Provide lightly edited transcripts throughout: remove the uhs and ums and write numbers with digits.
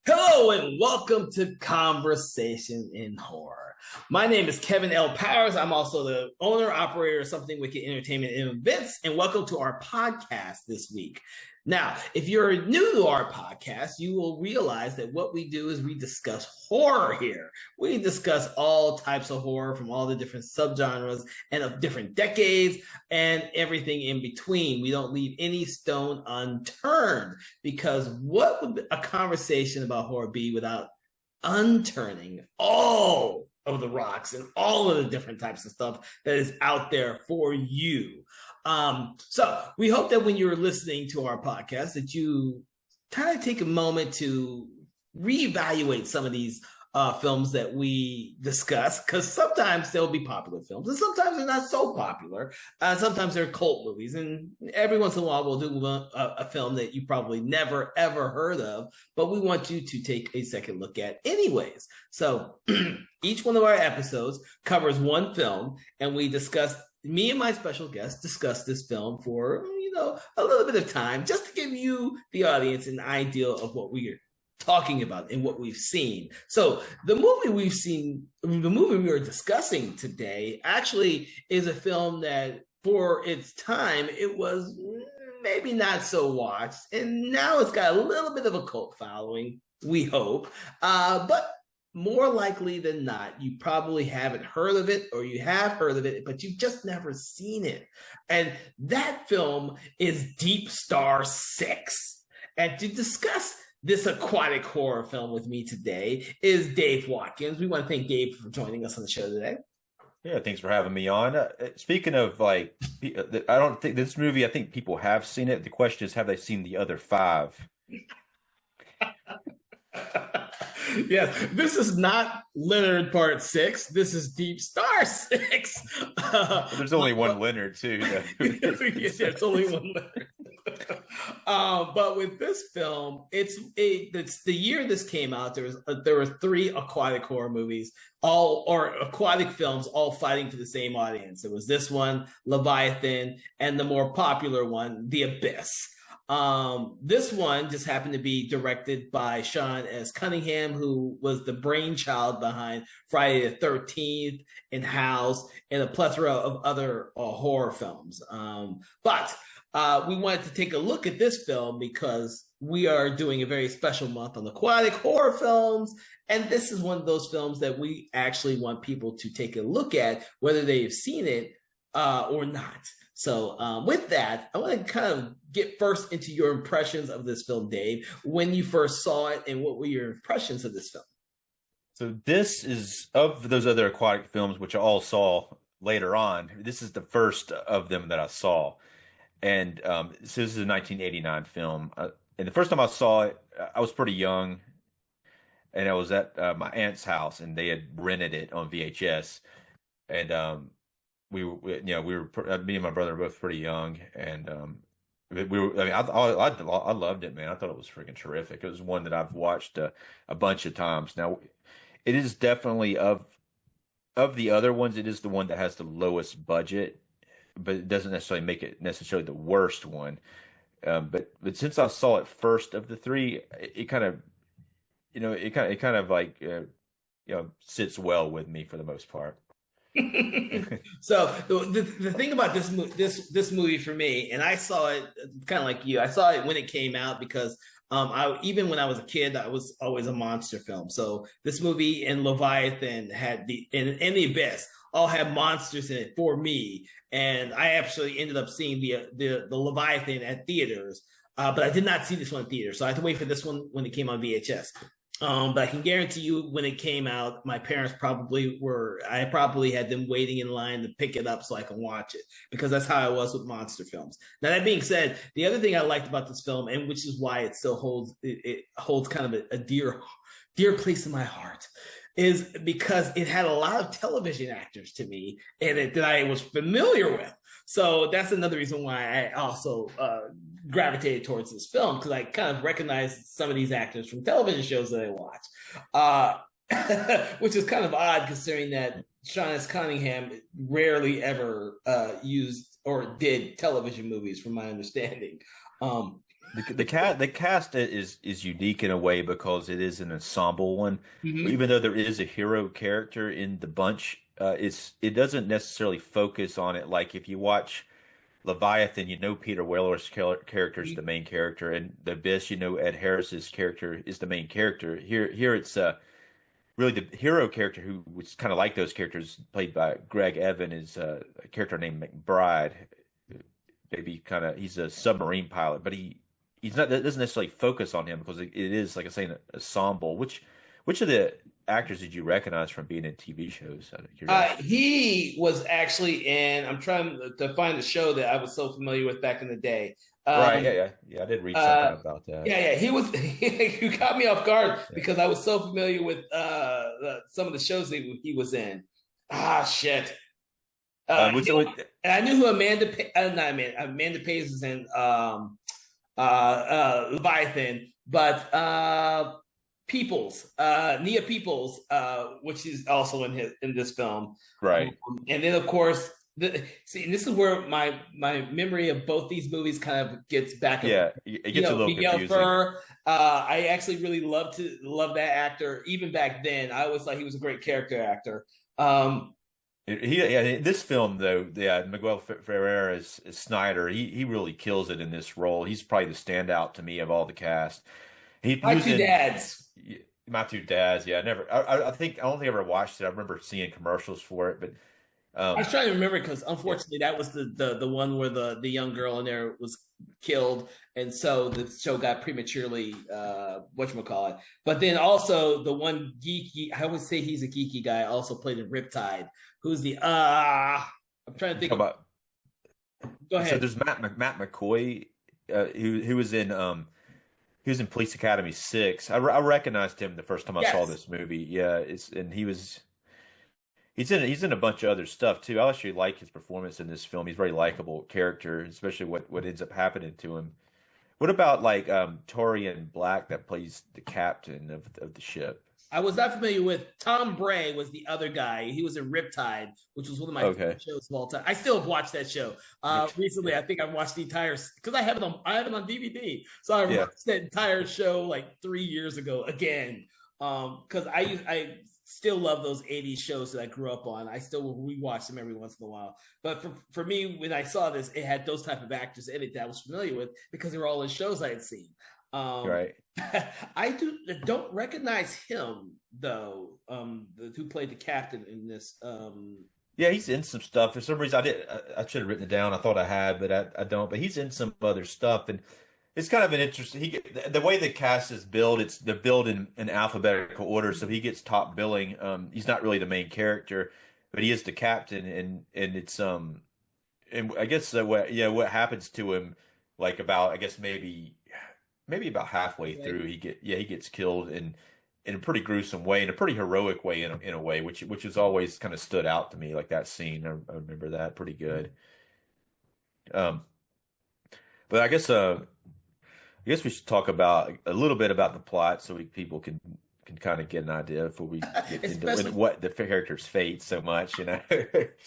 Hello and welcome to Conversation in Horror. My name is Kevin L. Powers. I'm also the owner, operator of Something Wicked Entertainment and Events, and welcome to our podcast this week. Now, if you're new to our podcast, you will realize that what we do is we discuss horror here. We discuss all types of horror from all the different subgenres and of different decades and everything in between. We don't leave any stone unturned because what would a conversation about horror be without unturning all of the rocks and all of the different types of stuff that is out there for you. So we hope that when you're listening to our podcast that you kind of take a moment to reevaluate some of these films that we discuss, because sometimes they'll be popular films and sometimes they're not so popular. Sometimes they're cult movies, and every once in a while we'll do a film that you probably never ever heard of, but we want you to take a second look at anyways. So each one of our episodes covers one film, and we discuss, me and my special guest discuss this film for a little bit of time, just to give you, the audience, an idea of what we are talking about and what we've seen. So the movie we are discussing today actually is a film that for its time, it was maybe not so watched, and now it's got a little bit of a cult following, we hope. But more likely than not, you probably haven't heard of it, or you have heard of it, but you've just never seen it. And that film is DeepStar Six. And to discuss this aquatic horror film with me today is Dave Watkins. We want to thank Dave for joining us on the show today. Yeah, thanks for having me on. Speaking of, I don't think this movie, I think people have seen it. The question is, have they seen the other five? Yes, this is not Leonard Part 6. This is DeepStar Six. There's only one Leonard, too. Yes, there's only one Leonard. But with this film, it's the year this came out. There were three aquatic horror movies, aquatic films, all fighting for the same audience. There was this one, Leviathan, and the more popular one, The Abyss. This one just happened to be directed by Sean S. Cunningham, who was the brainchild behind Friday the 13th and House and a plethora of other horror films. But we wanted to take a look at this film because we are doing a very special month on aquatic horror films. And this is one of those films that we actually want people to take a look at, whether they've seen it or not. So with that, I want to kind of get first into your impressions of this film, Dave, when you first saw it, and what were your impressions of this film? So this is, of those other aquatic films, which I all saw later on, this is the first of them that I saw. And so this is a 1989 film. And the first time I saw it, I was pretty young. And I was at my aunt's house, and they had rented it on VHS. And me and my brother were both pretty young, and I loved it, man. I thought it was freaking terrific. It was one that I've watched a bunch of times. Now, it is definitely of the other ones, it is the one that has the lowest budget, but it doesn't necessarily make it necessarily the worst one. But since I saw it first of the three, it kind of sits well with me for the most part. So the thing about this movie for me, and I saw it kind of like you, I saw it when it came out because even when I was a kid, I was always a monster film. So this movie and Leviathan had the Abyss all had monsters in it for me, and I actually ended up seeing the Leviathan at theaters, but I did not see this one in theaters, so I had to wait for this one when it came on VHS. But I can guarantee you when it came out, my parents I probably had them waiting in line to pick it up so I can watch it, because that's how I was with monster films. Now, that being said, the other thing I liked about this film, and which is why it still holds kind of a dear place in my heart, is because it had a lot of television actors to me in it that I was familiar with. So that's another reason why I also gravitated towards this film, because I kind of recognized some of these actors from television shows that I watch, which is kind of odd considering that Sean S. Cunningham rarely ever used or did television movies, from my understanding. Um, The cast is unique in a way because it is an ensemble one. mhm. Even though there is a hero character in the bunch, it doesn't necessarily focus on it. Like if you watch Leviathan, you know Peter Weller's character is the main character, and The Abyss, you know Ed Harris's character is the main character. Here it's really the hero character who was kind of like those characters, played by Greg Evan, is a character named McBride. Maybe kind of he's a submarine pilot, but he's not, that doesn't necessarily focus on him because it is, like I say, an ensemble. Which of the actors did you recognize from being in TV shows? Out of curiosity. He was actually in. I'm trying to find the show that I was so familiar with back in the day. Right? Um, Yeah. I did read something uh, about that. yeah. He was. You caught me off guard Yeah. because I was so familiar with some of the shows that he was in. Ah, shit. Which And I knew who not Amanda Pays is in Leviathan, but Peoples, Nia Peoples, which is also in this film, right? and then of course, see, and this is where my memory of both these movies kind of gets back. Yeah, it gets a little Miguel confusing. Ferrer. I actually really love that actor. Even back then, I always thought he was a great character actor. This film though, yeah, Miguel Ferrer is Snyder. He really kills it in this role. He's probably the standout to me of all the cast. My Was two in dads. My Two Dads. Yeah, I think I don't think I ever watched it. I remember seeing commercials for it, but I was trying to remember because unfortunately that was the one where the young girl in there was killed, and so the show got prematurely whatchamacallit. But then also the one geeky, I always say he's a geeky guy, also played in Riptide, who's the I'm trying to think about. Go So ahead. there's Matt McCoy, who was in he was in Police Academy 6. I recognized him the first time I saw Yes. this movie. Yeah, he's in a bunch of other stuff too. I actually like his performance in this film. He's a very likable character, especially what ends up happening to him. What about like Torian Black that plays the captain of the ship? I was not familiar with Tom Bray was the other guy. He was in Riptide, which was one of my Okay. favorite shows of all time. I still have watched that show. Recently, I think I've watched the entire because I have it on DVD. So I Yeah. watched that entire show like 3 years ago again. Because I still love those 80s shows that I grew up on. I still will rewatch them every once in a while. But for me, when I saw this, it had those type of actors in it that I was familiar with because they were all in shows I had seen. Right. I don't recognize him though. Who played the captain in this? Yeah, he's in some stuff. For some reason, I should have written it down. I thought I had, but I don't. But he's in some other stuff, and it's kind of an interesting. The way the cast is built. They're built in alphabetical order, so he gets top billing. He's not really the main character, but he is the captain, and it's and I guess what happens to him, like about I guess maybe about halfway Okay. through he gets killed in a pretty gruesome way, in a pretty heroic way, in a way, which has always kind of stood out to me, like that scene. I remember that pretty good. Um, but I guess we should talk about a little bit about the plot so people can kind of get an idea before we get into Especially what the character's fate so much, you know.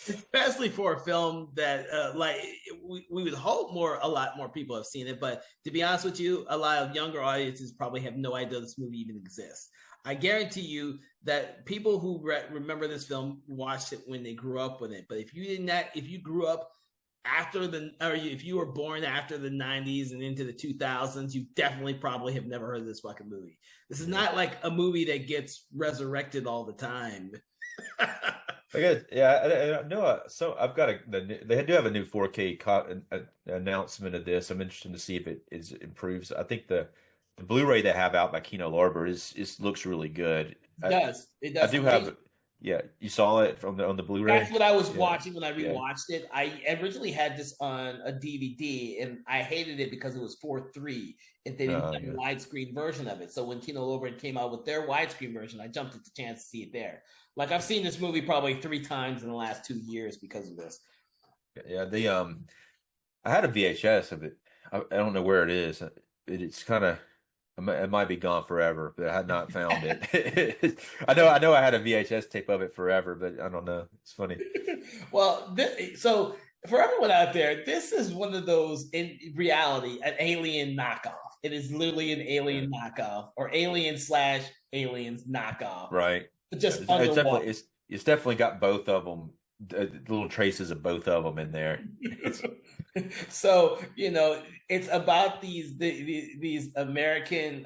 especially for a film that like we would hope a lot more people have seen it, but to be honest with you, a lot of younger audiences probably have no idea this movie even exists. I guarantee you that people who remember this film watched it when they grew up with it, but if you grew up if you were born after the 90s and into the 2000s, you definitely probably have never heard of this fucking movie. This is not like a movie that gets resurrected all the time. I guess, yeah, I know. So I've got they do have a new 4K announcement of this. I'm interested to see if it improves. I think the Blu-ray they have out by Kino Lorber is looks really good. It does. It I does. do have, yeah. You saw it on the Blu-ray. That's what I was Yeah, watching when I yeah. rewatched it. I originally had this on a DVD, and I hated it because it was 4:3, and they didn't have Yeah. a widescreen version of it. So when Kino Lorber came out with their widescreen version, I jumped at the chance to see it there. Like I've seen this movie probably 3 times in the last 2 years because of this. Yeah, I had a VHS of it. I don't know where it is. It's kind of it might be gone forever, but I had not found it. I know I had a VHS tape of it forever, but I don't know. It's funny. Well, so for everyone out there, this is one of those in reality, an alien knockoff. It is literally an Yeah. alien knockoff or alien slash aliens knockoff, Right. just It's underwater. definitely it's definitely got both of them, little traces of both of them in there. It's So it's about these American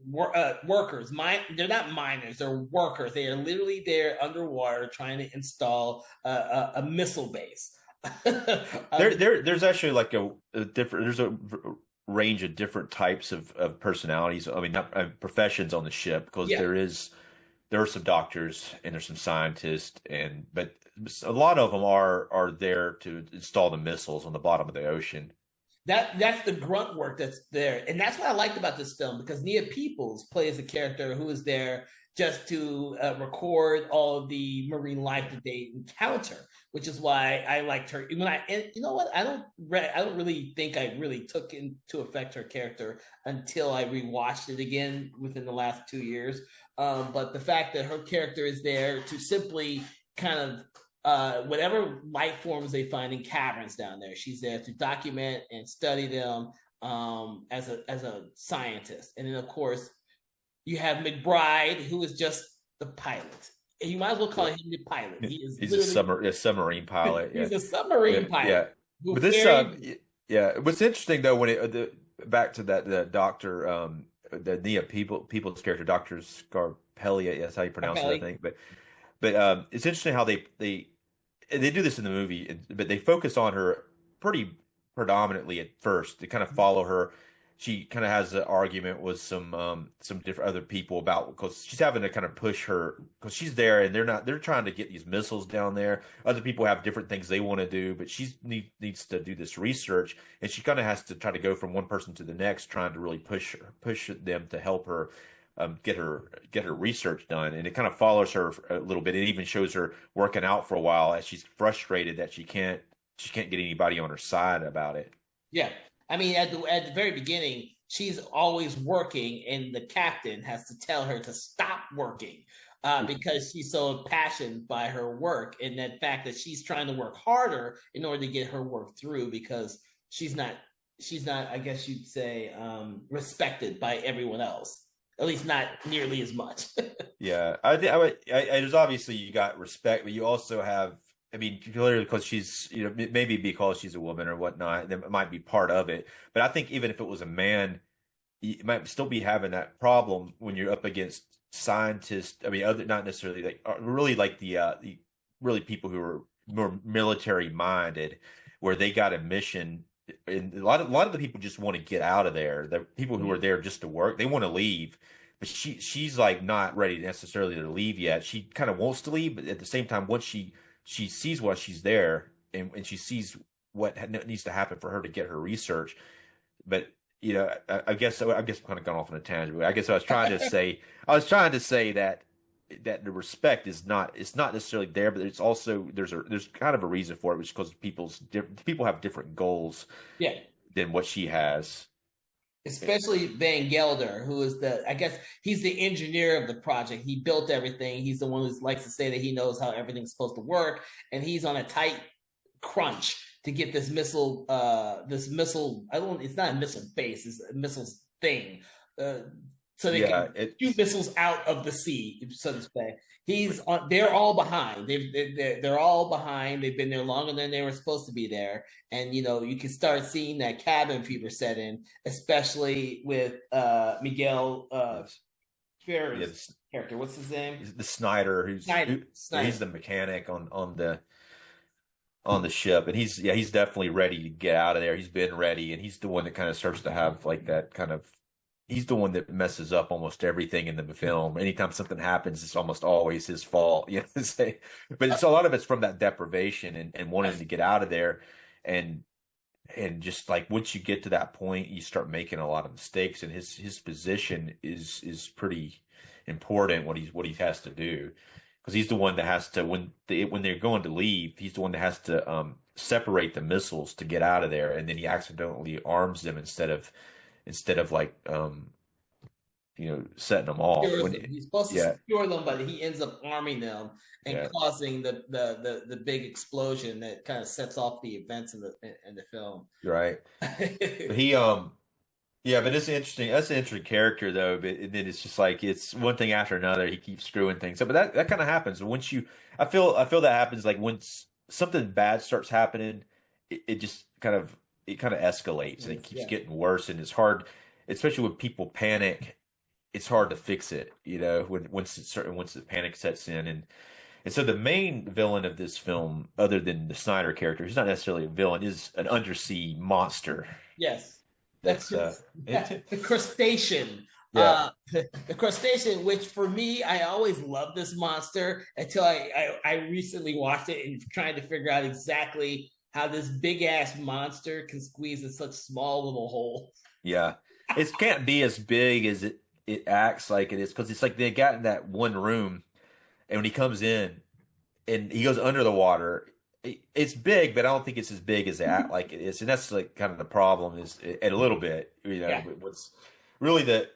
workers. They're not miners; they're workers. They are literally there underwater trying to install a missile base. there's actually like a different there's a range of different types of personalities. I mean, not professions on the ship because Yeah, there are some doctors and there's some scientists but a lot of them are there to install the missiles on the bottom of the ocean. that's the grunt work that's there, and that's what I liked about this film because Nia Peoples plays a character who is there just to record all of the marine life that they encounter, which is why I liked her. And you know what, I don't really think I really took into effect her character until I rewatched it again within the last 2 years. But the fact that her character is there to simply kind of whatever life forms they find in caverns down there. She's there to document and study them as a scientist. And then of course you have McBride, who is just the pilot. And you might as well call Yeah. him the pilot. He is He's literally a submarine pilot. Yeah. he's a submarine Yeah. pilot. Who But this very yeah, what's interesting though when back to that the doctor the Nia People's character, Dr. Scarpelli, that's how you pronounce it, I think. But it's interesting how they do this in the movie, but they focus on her pretty predominantly at first. They kind of follow her. She kind of has an argument with some different other people about because she's having to kind of push her because she's there and they're trying to get these missiles down there. Other people have different things they want to do, but she needs to do this research and she kind of has to try to go from one person to the next, trying to really push them to help her get her research done, and it kind of follows her a little bit. It even shows her working out for a while as she's frustrated that she can't get anybody on her side about it. Yeah. I mean, at the very beginning, she's always working, and the captain has to tell her to stop working because she's so impassioned by her work, and that fact that she's trying to work harder in order to get her work through because she's not, I guess you'd say, respected by everyone else. At least not nearly as much. Yeah, I think there's obviously you got respect, but you also have. I mean, clearly because she's, maybe because she's a woman or whatnot, that might be part of it. But I think even if it was a man, you might still be having that problem when you're up against scientists. I mean, not necessarily like really like the really people who are more military minded, where they got a mission. And a lot of the people just want to get out of there. The people who are there just to work, they want to leave. But she's like not ready necessarily to leave yet. She kind of wants to leave, but at the same time, once she sees why she's there and she sees what needs to happen for her to get her research. But I guess I'm kind of gone off on a tangent. But I guess I was trying to say that the respect is not it's not necessarily there, but it's also there's kind of a reason for it, which is because people have different goals Yeah. than what she has. Especially Van Gelder, who is I guess he's the engineer of the project. He built everything. He's the one who likes to say that he knows how everything's supposed to work. And he's on a tight crunch to get this missile, it's not a missile base, it's a missile thing. So they can shoot missiles out of the sea, so to say. They're all behind. They're all behind. They've been there longer than they were supposed to be there, and you can start seeing that cabin fever set in, especially with Miguel Ferrer's character. What's his name? The Snyder, Snyder. He's the mechanic on the ship, and he's definitely ready to get out of there. He's been ready, and he's the one that kind of starts to have like that kind of. He's the one that messes up almost everything in the film. Anytime something happens, it's almost always his fault. But it's a lot of it's from that deprivation and wanting to get out of there, and just like once you get to that point, you start making a lot of mistakes, and his position is pretty important. What he has to do, because he's the one that has to when they're going to leave, he's the one that has to separate the missiles to get out of there, and then he accidentally arms them instead of like setting them off. He's supposed to Yeah, secure them, but he ends up arming them and yeah, causing the big explosion that kind of sets off the events in the film. you're right. But he yeah, but it's interesting. That's an interesting character though. But and then it's just like it's one thing after another. He keeps screwing things up. But that kind of happens once I feel that happens like once something bad starts happening, it just kind of escalates and it keeps Yeah. getting worse. And it's hard, especially when people panic. It's hard to fix it, once the panic sets in. And so the main villain of this film, other than the Snyder character, who's not necessarily a villain, is an undersea monster. Yes. That's The crustacean. yeah. The crustacean, which for me, I always loved this monster until I recently watched it and trying to figure out exactly how this big ass monster can squeeze in such small little holes. Yeah, it can't be as big as it acts like it is because it's like they got in that one room, and when he comes in and he goes under the water, it's big, but I don't think it's as big as they act like it is, and that's like kind of the problem is a little bit, Yeah. what's really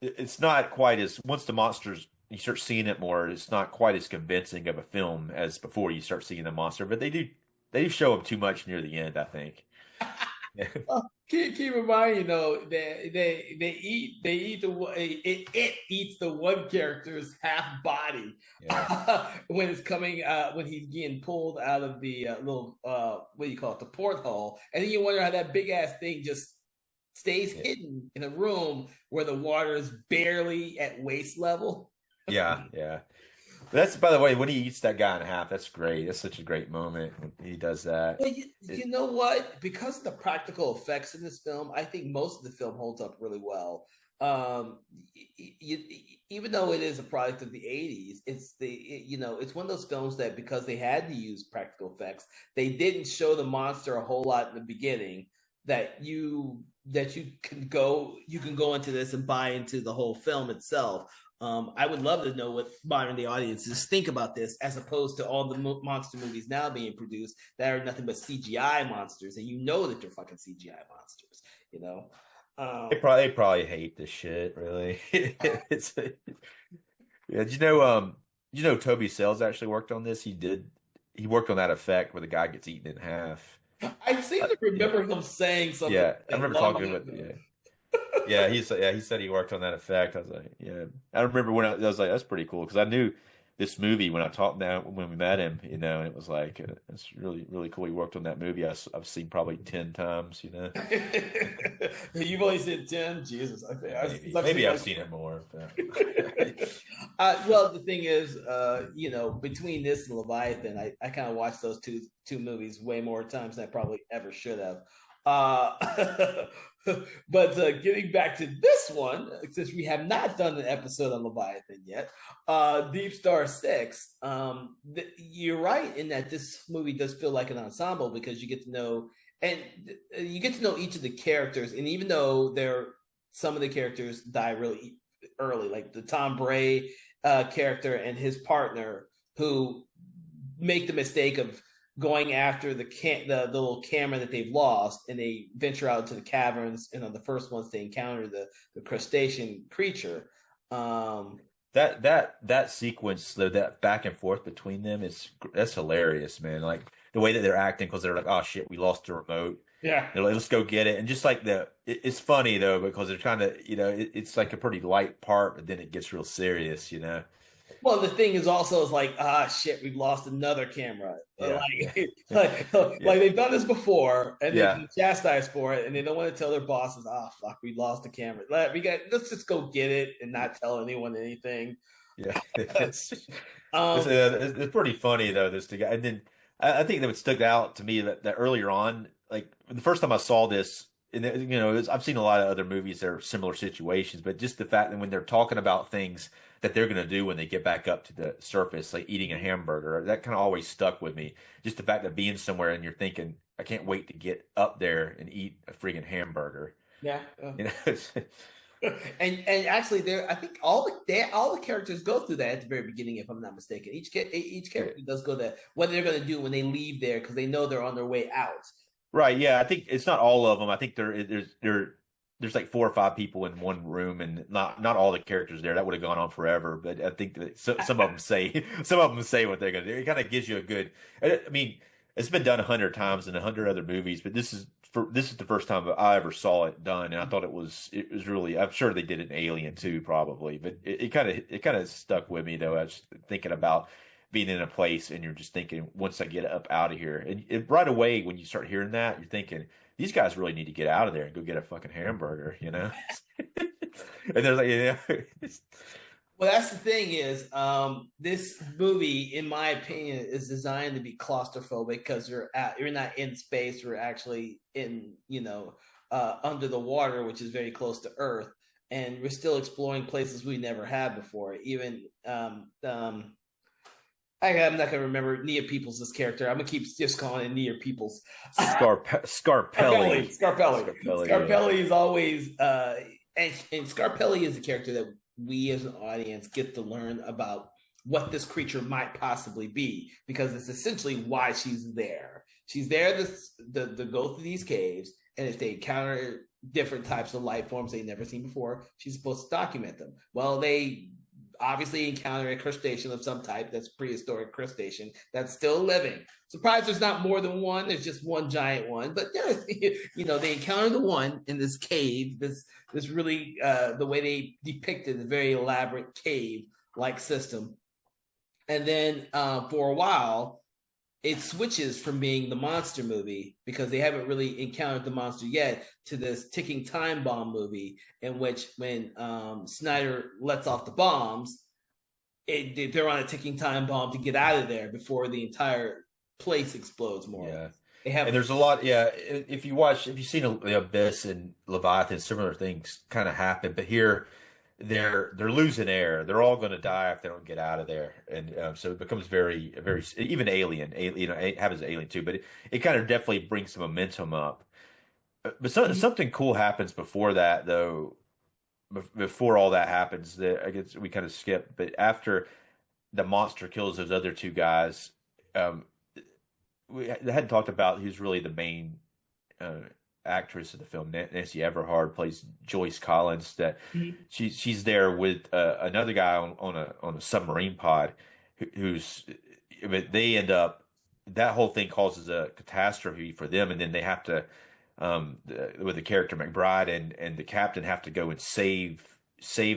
it's not quite as once the monsters you start seeing it more, it's not quite as convincing of a film as before you start seeing the monster, but they do show him too much near the end, I think. Keep in mind, they eat it eats the one character's half body Yeah. when it's coming when he's getting pulled out of the little what do you call it, the porthole, and then you wonder how that big ass thing just stays Yeah. hidden in a room where the water is barely at waist level. Yeah, yeah. That's by the way, when he eats that guy in half, that's great. That's such a great moment when he does that. Well, you know what? Because of the practical effects in this film, I think most of the film holds up really well. Even though it is a product of the '80s, it's one of those films that because they had to use practical effects, they didn't show the monster a whole lot in the beginning. That you can go into this and buy into the whole film itself. I would love to know what modern day audiences think about this, as opposed to all the monster movies now being produced that are nothing but CGI monsters, and that they're fucking CGI monsters. You know, They probably hate this shit, really. It's yeah. Toby Sells actually worked on this. He worked on that effect where the guy gets eaten in half. I seem to Yeah, remember him saying something yeah. I like remember long talking about ago. yeah. He said he worked on that effect. I was like, yeah. I remember when I was like, that's pretty cool because I knew this movie when I talked now when we met him, and it was like it's really really cool. He worked on that movie. I've seen probably 10 times. You've only said 10? Jesus, I think Maybe I've seen it more. But... well, the thing is, between this and Leviathan, I kind of watched those two movies way more times than I probably ever should have. Uh, but getting back to this one, since we have not done an episode on Leviathan yet, DeepStar Six. You're right in that this movie does feel like an ensemble because you get to know each of the characters, and even though some of the characters die really early, like the Tom Bray character and his partner, who make the mistake of going after the little camera that they've lost, and they venture out into the caverns. And on the first ones, they encounter the crustacean creature. That sequence though, that back and forth between them that's hilarious, man. Like the way that they're acting because they're like, oh shit, we lost the remote. Yeah. They're like, let's go get it. And just like it's funny though because they're trying to, it's like a pretty light part, but then it gets real serious. Well, the thing is also is like, shit, we've lost another camera. Yeah, Like they've done this before, and they've yeah, been chastised for it, and they don't want to tell their bosses, fuck, we lost the camera. Let's just go get it and not tell anyone anything. yeah. Um, It's pretty funny though. This guy, and then I think that what stuck out to me that earlier on, like the first time I saw this, and I've seen a lot of other movies that are similar situations, but just the fact that when they're talking about things that they're going to do when they get back up to the surface, like eating a hamburger, that kind of always stuck with me. Just the fact of being somewhere and you're thinking, I can't wait to get up there and eat a friggin' hamburger. yeah. You know, And actually, I think all the characters go through that at the very beginning, if I'm not mistaken. Each character does go there. What they're going to do when they leave there, because they know they're on their way out. right? Yeah, I think it's not all of them. I think there there's like 4 or 5 people in one room, and not all the characters there. That would have gone on forever. But I think that some of them say what they're gonna do. It kind of gives you a good. I mean, it's been done 100 times in 100 other movies, but this is the first time that I ever saw it done, and I thought it was really. I'm sure they did it in Alien too, probably, but it kind of stuck with me though. I was thinking about being in a place, and you're just thinking, once I get up out of here, and right away when you start hearing that, you're thinking, these guys really need to get out of there and go get a fucking hamburger, you know? And they're like, Well, that's the thing is, this movie, in my opinion, is designed to be claustrophobic because you're not in space, you're actually in, under the water, which is very close to Earth, and we're still exploring places we never had before. Even I'm not gonna remember Nia Peoples' character. I'm gonna keep just calling it Nia Peoples. Scarpelli. Scarpelli is always and Scarpelli is a character that we as an audience get to learn about what this creature might possibly be, because it's essentially why she's there. She's there to go through these caves, and if they encounter different types of life forms they've never seen before, she's supposed to document them. Well, they obviously encounter a crustacean of some type, that's prehistoric crustacean that's still living. Surprised there's not more than one. There's just one giant one, but they encounter the one in this cave. This really the way they depicted a very elaborate cave-like system, and then for a while it switches from being the monster movie, because they haven't really encountered the monster yet, to this ticking time bomb movie, in which when Snyder lets off the bombs, they're on a ticking time bomb to get out of there before the entire place explodes more. Yeah. And there's a lot. Yeah. If you've seen The Abyss and Leviathan, similar things kind of happen, but here they're losing air. They're all going to die if they don't get out of there, and so it becomes very, very. Even Alien, it happens to Alien too, but it kind of definitely brings some momentum up. But something cool happens before that, though. Before all that happens, that I guess we kind of skip. But after the monster kills those other 2 guys, we hadn't talked about who's really the main actress of the film. Nancy Everhard plays Joyce Collins. That she's there with another guy on a submarine pod, but they end up, that whole thing causes a catastrophe for them, and then they have to with the character McBride and the captain have to go and save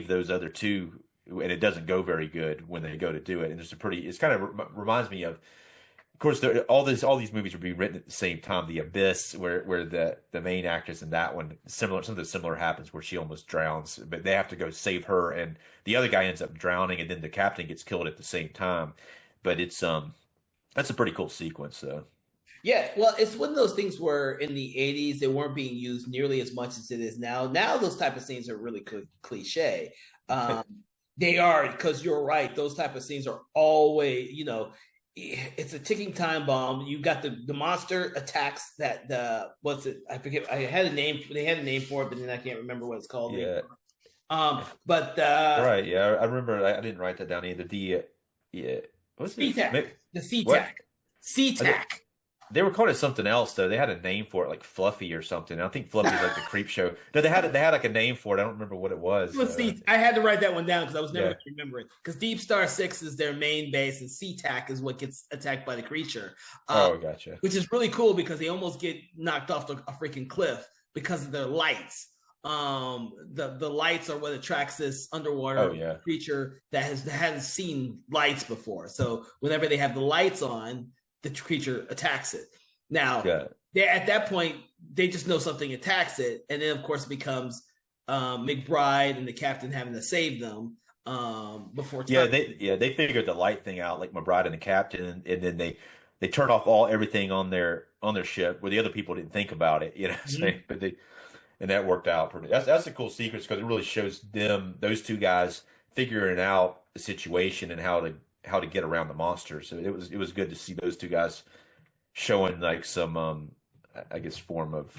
those other 2, and it doesn't go very good when they go to do it. And it's kind of reminds me of course, all these movies were being written at the same time. The Abyss, where the main actress in that one, something similar happens where she almost drowns, but they have to go save her, and the other guy ends up drowning, and then the captain gets killed at the same time. But it's that's a pretty cool sequence, though. Yeah, well, it's one of those things where in the 80s they weren't being used nearly as much as it is now. Now those type of scenes are really cliche. They are, because you're right. Those type of scenes are always, it's a ticking time bomb. You got the monster attacks that what's it? I forget. I had a name. They had a name for it, but then I can't remember what it's called. Yeah. Right. Yeah, I remember. I didn't write that down either. What's CTAC. The CTAC. CTAC. They were calling it something else though. They had a name for it, like Fluffy or something. I think Fluffy's like the creep show. No, they had like a name for it. I don't remember what it was. I had to write that one down because I was never remembering. Because DeepStar 6 is their main base, and SeaTac is what gets attacked by the creature. Gotcha. Which is really cool because they almost get knocked off a freaking cliff because of their lights. The lights are what attracts this underwater creature that hasn't seen lights before. So whenever they have the lights on, the creature attacks it. Now, at that point, they just know something attacks it, and then of course it becomes McBride and the captain having to save them before. They figured the light thing out, like McBride and the captain, and then they turn off everything on their ship where the other people didn't think about it, but and that worked out pretty. That's a cool sequence because it really shows those 2 guys figuring out the situation and how to get around the monster. So it was good to see those 2 guys showing like some I guess form of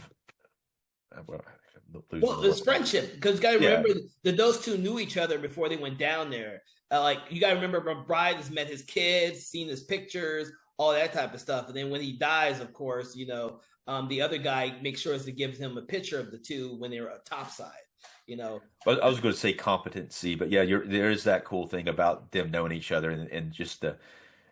it's friendship, because you got to remember that those 2 knew each other before they went down there. Like you got to remember, McBride has met his kids, seen his pictures, all that type of stuff, and then when he dies, of course, The other guy makes sure to give him a picture of the two when they're topside. You know, But I was going to say competency, but yeah, there is that cool thing about them knowing each other and just the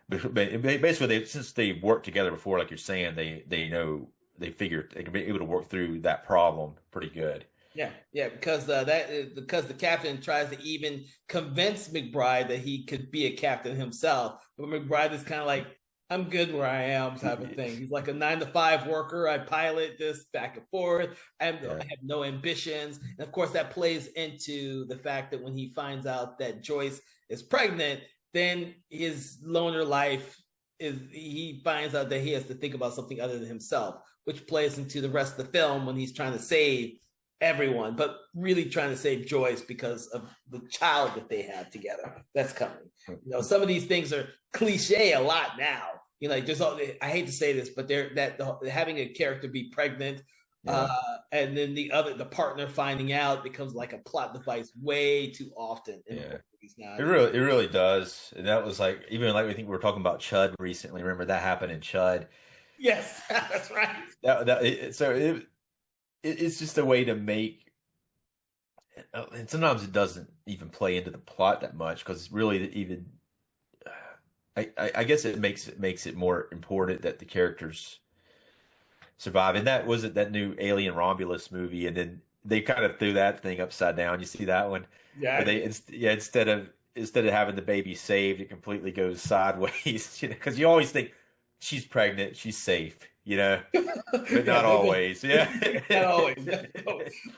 basically since they've worked together before, like you're saying, they know they figure they can be able to work through that problem pretty good. yeah, yeah, because the captain tries to even convince McBride that he could be a captain himself, but McBride is kind of like, "I'm good where I am," type of thing. He's like a 9 to 5 worker. I pilot this back and forth. Yeah, I have no ambitions, and of course that plays into the fact that when he finds out that Joyce is pregnant, then his loner life is he finds out that he has to think about something other than himself, which plays into the rest of the film when he's trying to save everyone, but really trying to save Joyce because of the child that they have together that's coming. Some of these things are cliche a lot now. There's all, I hate to say this, but having a character be pregnant, yeah. and then the partner finding out becomes like a plot device way too often in movies now. It really does. And that was like even like we think we were talking about Chud recently. Remember that happened in Chud? Yes, that's right. It's just a way to make, and sometimes it doesn't even play into the plot that much because really even I guess it makes it more important that the characters survive. And that was it that new Alien Romulus movie, and then they kind of threw that thing upside down. You see that one? Where Yeah. instead of having the baby saved, it completely goes sideways. Because you always think she's pregnant, she's safe, but not always. Yeah, not always.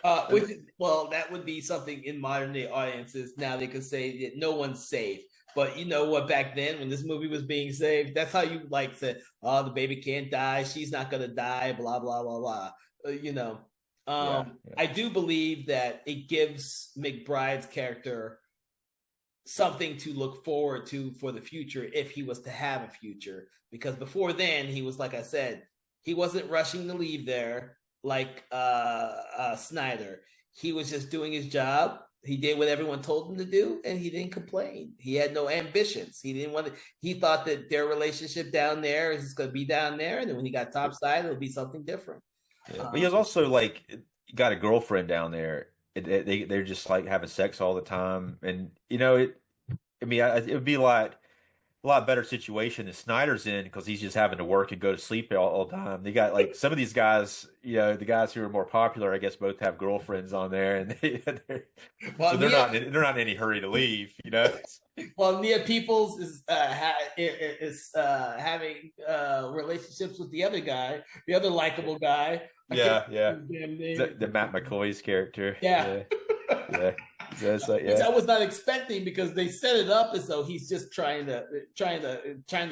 That would be something in modern day audiences. Now they could say that no one's safe. But you know what? Back then, when this movie was being saved, that's how you said, "Oh, the baby can't die. She's not gonna die." Blah blah blah blah. yeah. I do believe that it gives McBride's character something to look forward to for the future if he was to have a future. Because before then, he was, like I said, he wasn't rushing to leave there like Snyder. He was just doing his job. He did what everyone told him to do, and he didn't complain. He had no ambitions. He didn't want to. He thought that their relationship down there is just going to be down there, and then when he got topside, it'll be something different. Yeah. But he was also like got a girlfriend down there. They're just like having sex all the time, and it. I mean, it would be a lot better situation than Snyder's in because he's just having to work and go to sleep all the time. They got like some of these guys, the guys who are more popular, I guess, both have girlfriends on there, and so they're not in any hurry to leave. Well, Nia Peoples is having relationships with the other guy, the other likable guy. The Matt McCoy's character. Yeah. Yeah. So it's like, Which I was not expecting because they set it up as though he's just trying to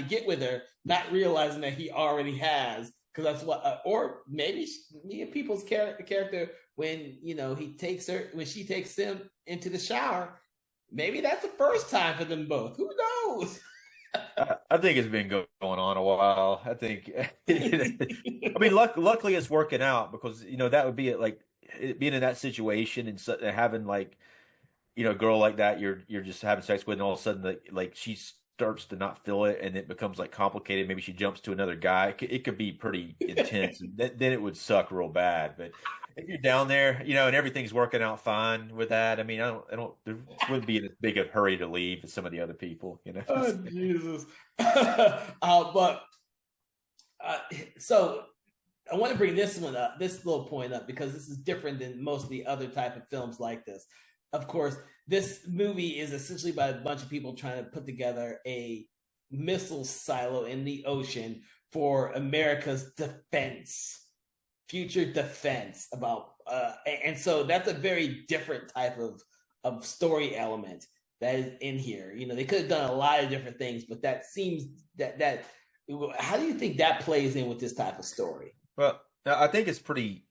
get with her, not realizing that he already has. Because that's what, or maybe Nia Peoples' character when she takes him into the shower. Maybe that's the first time for them both. Who knows? I think it's been going on a while. I think. I mean, luckily it's working out because that would be like being in that situation and having like a girl like that you're just having sex with, and all of a sudden like she starts to not feel it, and it becomes like complicated. Maybe she jumps to another guy. It could be pretty intense, and then it would suck real bad. But if you're down there, and everything's working out fine with that, I mean, I don't. There wouldn't be in as big a hurry to leave as some of the other people, Oh Jesus! So I want to bring this one up, this little point up, because this is different than most of the other type of films like this. Of course, this movie is essentially by a bunch of people trying to put together a missile silo in the ocean for America's future defense. And so that's a very different type of story element that is in here. They could have done a lot of different things, but that seems that. How do you think that plays in with this type of story? Well, I think it's pretty.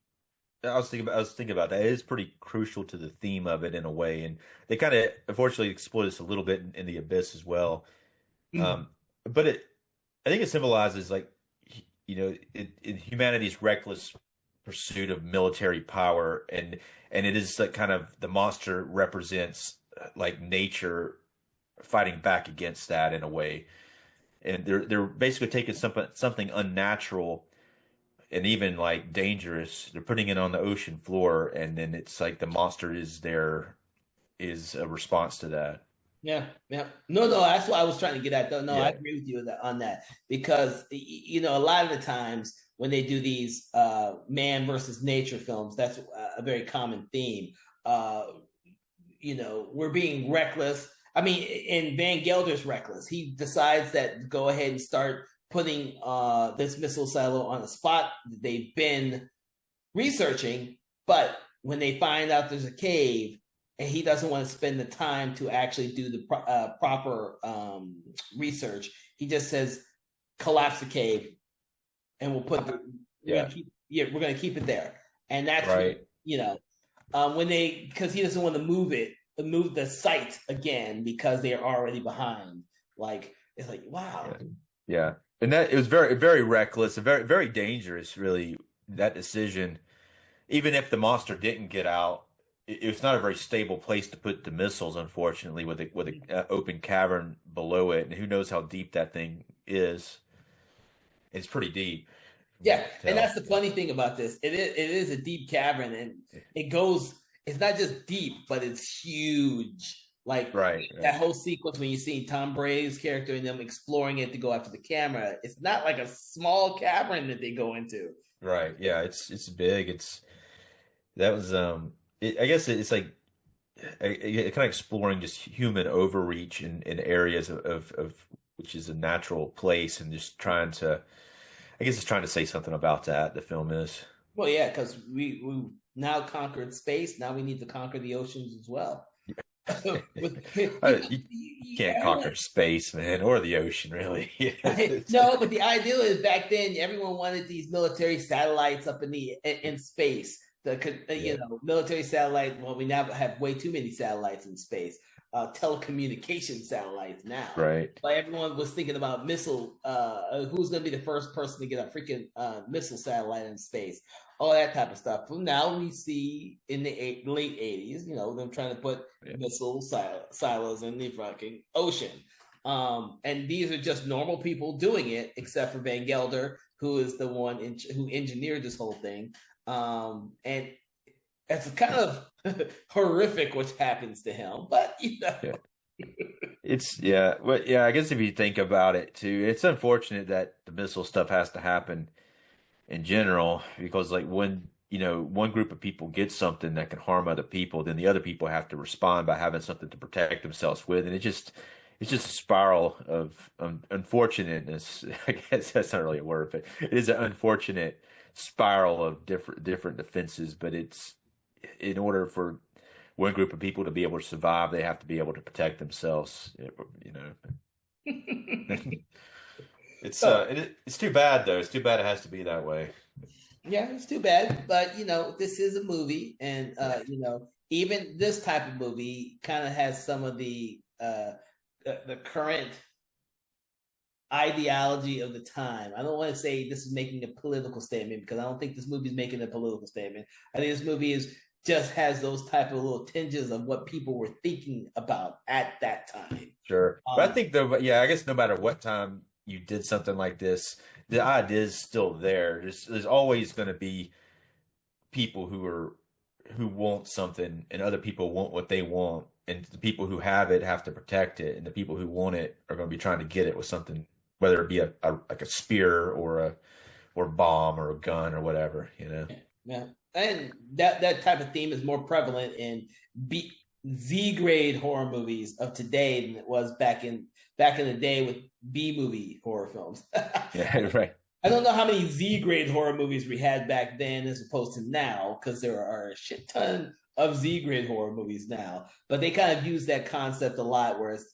I was thinking about that. It is pretty crucial to the theme of it in a way, and they kind of unfortunately exploit this a little bit in The Abyss as well. Mm-hmm. But I think it symbolizes like in humanity's reckless pursuit of military power, and it is like kind of the monster represents like nature fighting back against that in a way, and they're basically taking something unnatural and even like dangerous. They're putting it on the ocean floor, and then it's like the monster is a response to that. Yeah, yeah. No, no, that's what I was trying to get at. Though, no, I Yeah, agree with you on that because a lot of the times when they do these man versus nature films, that's a very common theme. Uh, we're being reckless. I mean, and Van Gelder's reckless. He decides that go ahead and start putting this missile silo on a spot that they've been researching, but when they find out there's a cave and he doesn't want to spend the time to actually do the proper research, he just says collapse the cave and we'll put yeah, we're gonna keep it there. And that's right. when they, because he doesn't want to move the site again because they are already behind. Like it's like wow. Yeah. Yeah. And that it was very, very reckless and very, very dangerous, really, that decision. Even if the monster didn't get out, it's not a very stable place to put the missiles, unfortunately, with a open cavern below it. And who knows how deep that thing is. It's pretty deep from what Yeah, you can and that's tell. the funny thing about this. It is a deep cavern, and it goes. It's not just deep, but it's huge. Like Right, that right. whole sequence when you see Tom Brady's character and them exploring it to go after the camera. It's not like a small cavern that they go into. Right. Yeah, it's big. That was I guess it's like kind of exploring just human overreach in areas of which is a natural place and just trying to I guess it's trying to say something about that, the film is. Well, yeah, because we now conquered space. Now we need to conquer the oceans as well. You can't conquer space, man, or the ocean, really. No, but the idea is back then everyone wanted these military satellites up in space. Yeah, Military satellite. Well, we now have way too many satellites in space. Telecommunication satellites now. right. Like everyone was thinking about missile. Who's going to be the first person to get a freaking missile satellite in space? All that type of stuff. From now we see in the late '80s, them trying to put Yeah. missile silos in the fucking ocean. And these are just normal people doing it, except for Van Gelder, who is the one who engineered this whole thing. And it's kind of horrific what happens to him, but Yeah. I guess if you think about it too, it's unfortunate that the missile stuff has to happen in general because like when one group of people gets something that can harm other people, then the other people have to respond by having something to protect themselves with, and it's just a spiral of unfortunateness. I guess that's not really a word, but it is an unfortunate spiral of different defenses. But it's in order for one group of people to be able to survive, they have to be able to protect themselves. so It's too bad though. It's too bad it has to be that way. yeah, it's too bad. But this is a movie, and Yeah, even this type of movie kind of has some of the current ideology of the time. I don't want to say this is making a political statement because I don't think this movie is making a political statement. I think this movie is just has those type of little tinges of what people were thinking about at that time. sure. But I Um, think though, yeah, I guess no matter what time you did something like this, the idea is still there. There's always going to be people who want something and other people want what they want, and the people who have it have to protect it, and the people who want it are going to be trying to get it with something, whether it be a like a spear or a bomb or a gun or whatever, you know. yeah, and that type of theme is more prevalent in B Z grade horror movies of today than it was back in the day with B movie horror films. Yeah, right. I don't know how many Z grade horror movies we had back then as opposed to now, because there are a shit ton of Z grade horror movies now. But they kind of use that concept a lot, where it's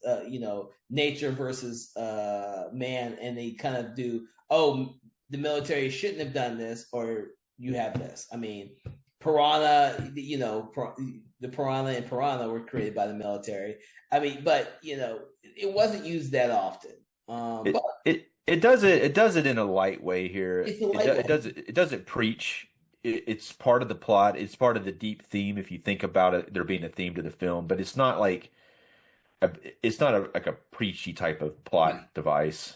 nature versus man, and they kind of do the military shouldn't have done this, or you have this. I mean, Piranha, the Piranha and Piranha were created by the military. I mean, but it wasn't used that often. But It does it in a light way here. it's a It doesn't preach. It's part of the plot. It's part of the deep theme. If you think about it, there being a theme to the film, but it's not like a, it's not like a preachy type of plot device.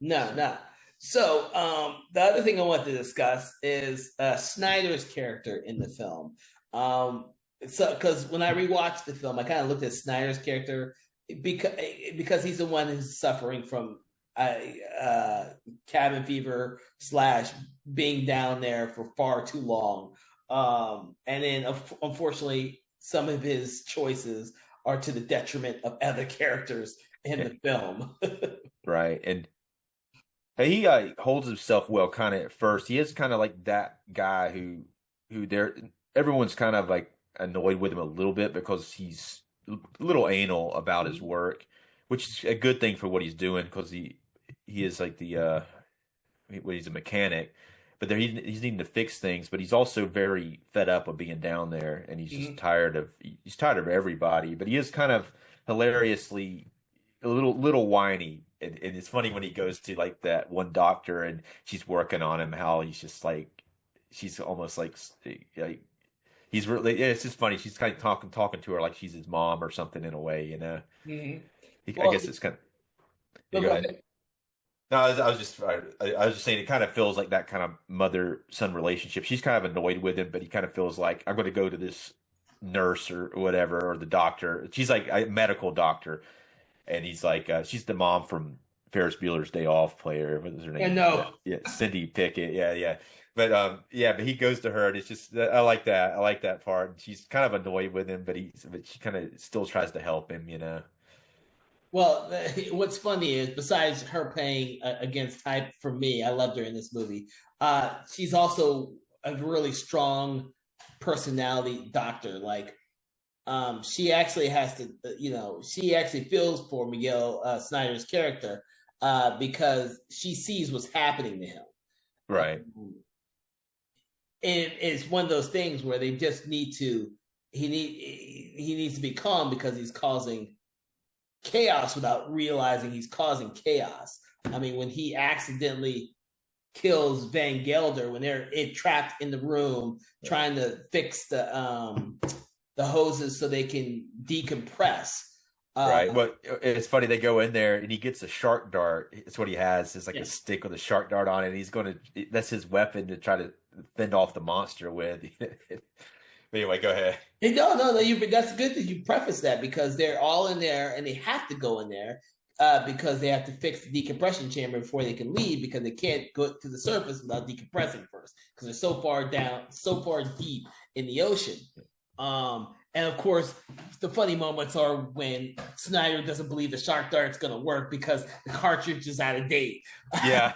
no, no. So the other thing I want to discuss is Snyder's character in the film. So because when I rewatched the film, I kind of looked at Snyder's character because he's the one who's suffering from cabin fever slash being down there for far too long. And then unfortunately, some of his choices are to the detriment of other characters in the film. Right. And he holds himself well kind of at first. He is kind of like that guy who everyone's kind of like annoyed with him a little bit because he's a little anal about his work, which is a good thing for what he's doing because he is like he's a mechanic, but he's needing to fix things, but he's also very fed up of being down there, and he's just he's tired of everybody. But he is kind of hilariously a little whiny, and it's funny when he goes to like that one doctor and she's working on him, how he's just like she's almost like he's really it's just funny. She's kind of talking to her like she's his mom or something in a way, you know. I guess it's kind of. Yeah, go ahead. No, I was just saying it kind of feels like that kind of mother-son relationship. She's kind of annoyed with him, but he kind of feels like I'm going to go to this nurse or whatever, or the doctor. She's like a medical doctor, and he's like, she's the mom from Ferris Bueller's Day Off player. What is her name? I know. Yeah, Cindy Pickett. Yeah. But but he goes to her, and it's just I like that. I like that part. She's kind of annoyed with him, but she kind of still tries to help him, you know. Well, what's funny is besides her playing against type for me, I loved her in this movie. She's also a really strong personality doctor. Like, she actually has to, she actually feels for Miguel Snyder's character because she sees what's happening to him. Right. And it's one of those things where they just need to. He needs to be calm because he's causing chaos without realizing he's causing chaos. I mean, when he accidentally kills Van Gelder when they're trapped in the room trying to fix the hoses so they can decompress. Right. Well, it's funny. They go in there and he gets a shark dart. It's what he has. It's like a stick with a shark dart on it. And he's that's his weapon to try to fend off the monster with. But anyway, go ahead. No. That's good that you preface that because they're all in there and they have to go in there because they have to fix the decompression chamber before they can leave because they can't go to the surface without decompressing first because they're so far down, so far deep in the ocean. And of course, the funny moments are when Snyder doesn't believe the shark dart's going to work because the cartridge is out of date. Yeah.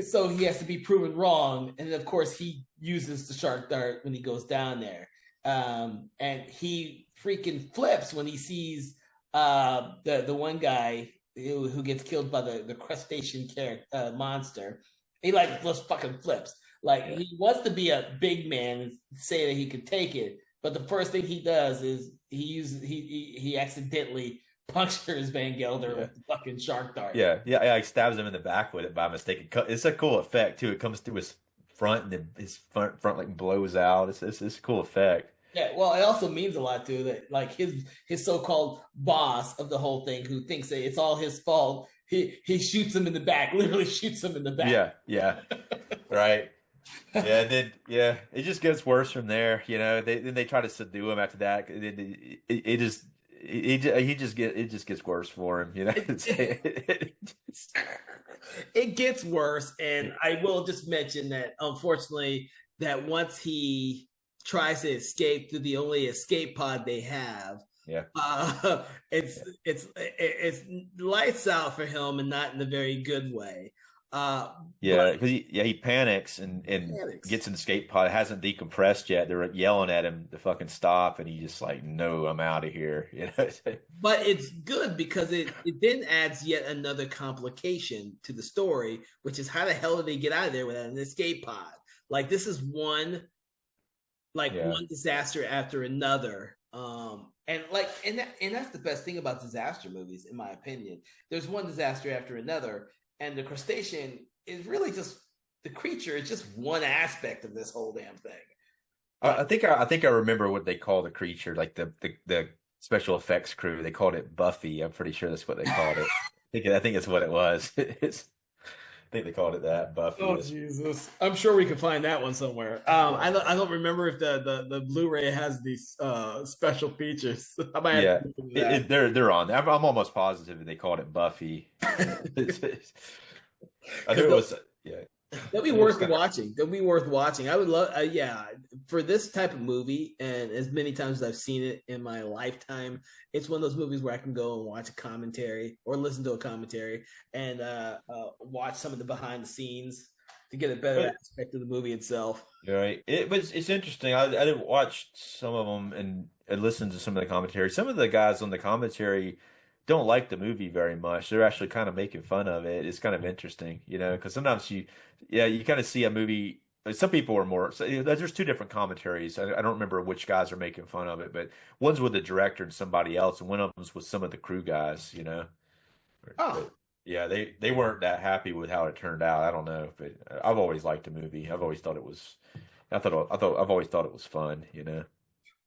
So he has to be proven wrong. And of course, he uses the shark dart when he goes down there. And he freaking flips when he sees the one guy who gets killed by the crustacean monster. He just fucking flips. He wants to be a big man and say that he could take it, but the first thing he does is he accidentally punctures Van Gelder with the fucking shark dart. Yeah. He stabs him in the back with it by mistake. It's a cool effect too. It comes through his front, and then his front like blows out. It's a cool effect. Yeah, well, it also means a lot too that his so-called boss of the whole thing, who thinks that it's all his fault, he shoots him in the back, literally shoots him in the back. Yeah, right. Yeah, and then it just gets worse from there. You know, then they try to subdue him after that. It just gets worse for him. You know, it gets worse, and I will just mention that unfortunately, that once he tries to escape through the only escape pod they have, it's lights out for him, and not in a very good way. Because he panics and gets in the escape pod. It hasn't decompressed yet. They're yelling at him to fucking stop, and he just like, no, I'm out of here. You know. But it's good because it then adds yet another complication to the story, which is how the hell did they get out of there without an escape pod? Like, this is one disaster after another. And that's the best thing about disaster movies, in my opinion. There's one disaster after another. And the crustacean is really just the creature. It's just one aspect of this whole damn thing. I think I remember what they call the creature, like the special effects crew. They called it Buffy. I'm pretty sure that's what they called it. I think it's what it was. I think they called it that, Buffy. Oh Is Jesus! I'm sure we can find that one somewhere. I don't remember if the Blu-ray has these special features. I might have to yeah, look into that. they're on. I'm almost positive they called it Buffy. I knew it Because was. Yeah, they'll be I knew it was worth kind of. watching. They'll be worth watching. I would love, yeah, for this type of movie, and as many times as I've seen it in my lifetime, it's one of those movies where I can go and watch a commentary or listen to a commentary and watch some of the behind the scenes to get a better But aspect of the movie itself. you're right. It's interesting. I didn't watch some of them and listen to some of the commentary. Some of the guys on the commentary don't like the movie very much. They're actually kind of making fun of it. It's kind of interesting, because sometimes yeah, you kind of see a movie. Some people are more. So, there's two different commentaries. I don't remember which guys are making fun of it, but one's with the director and somebody else, and one of them's with some of the crew guys. Oh, But yeah, they weren't that happy with how it turned out. I don't know, but I've always liked the movie. I've always thought it was. I've always thought it was fun.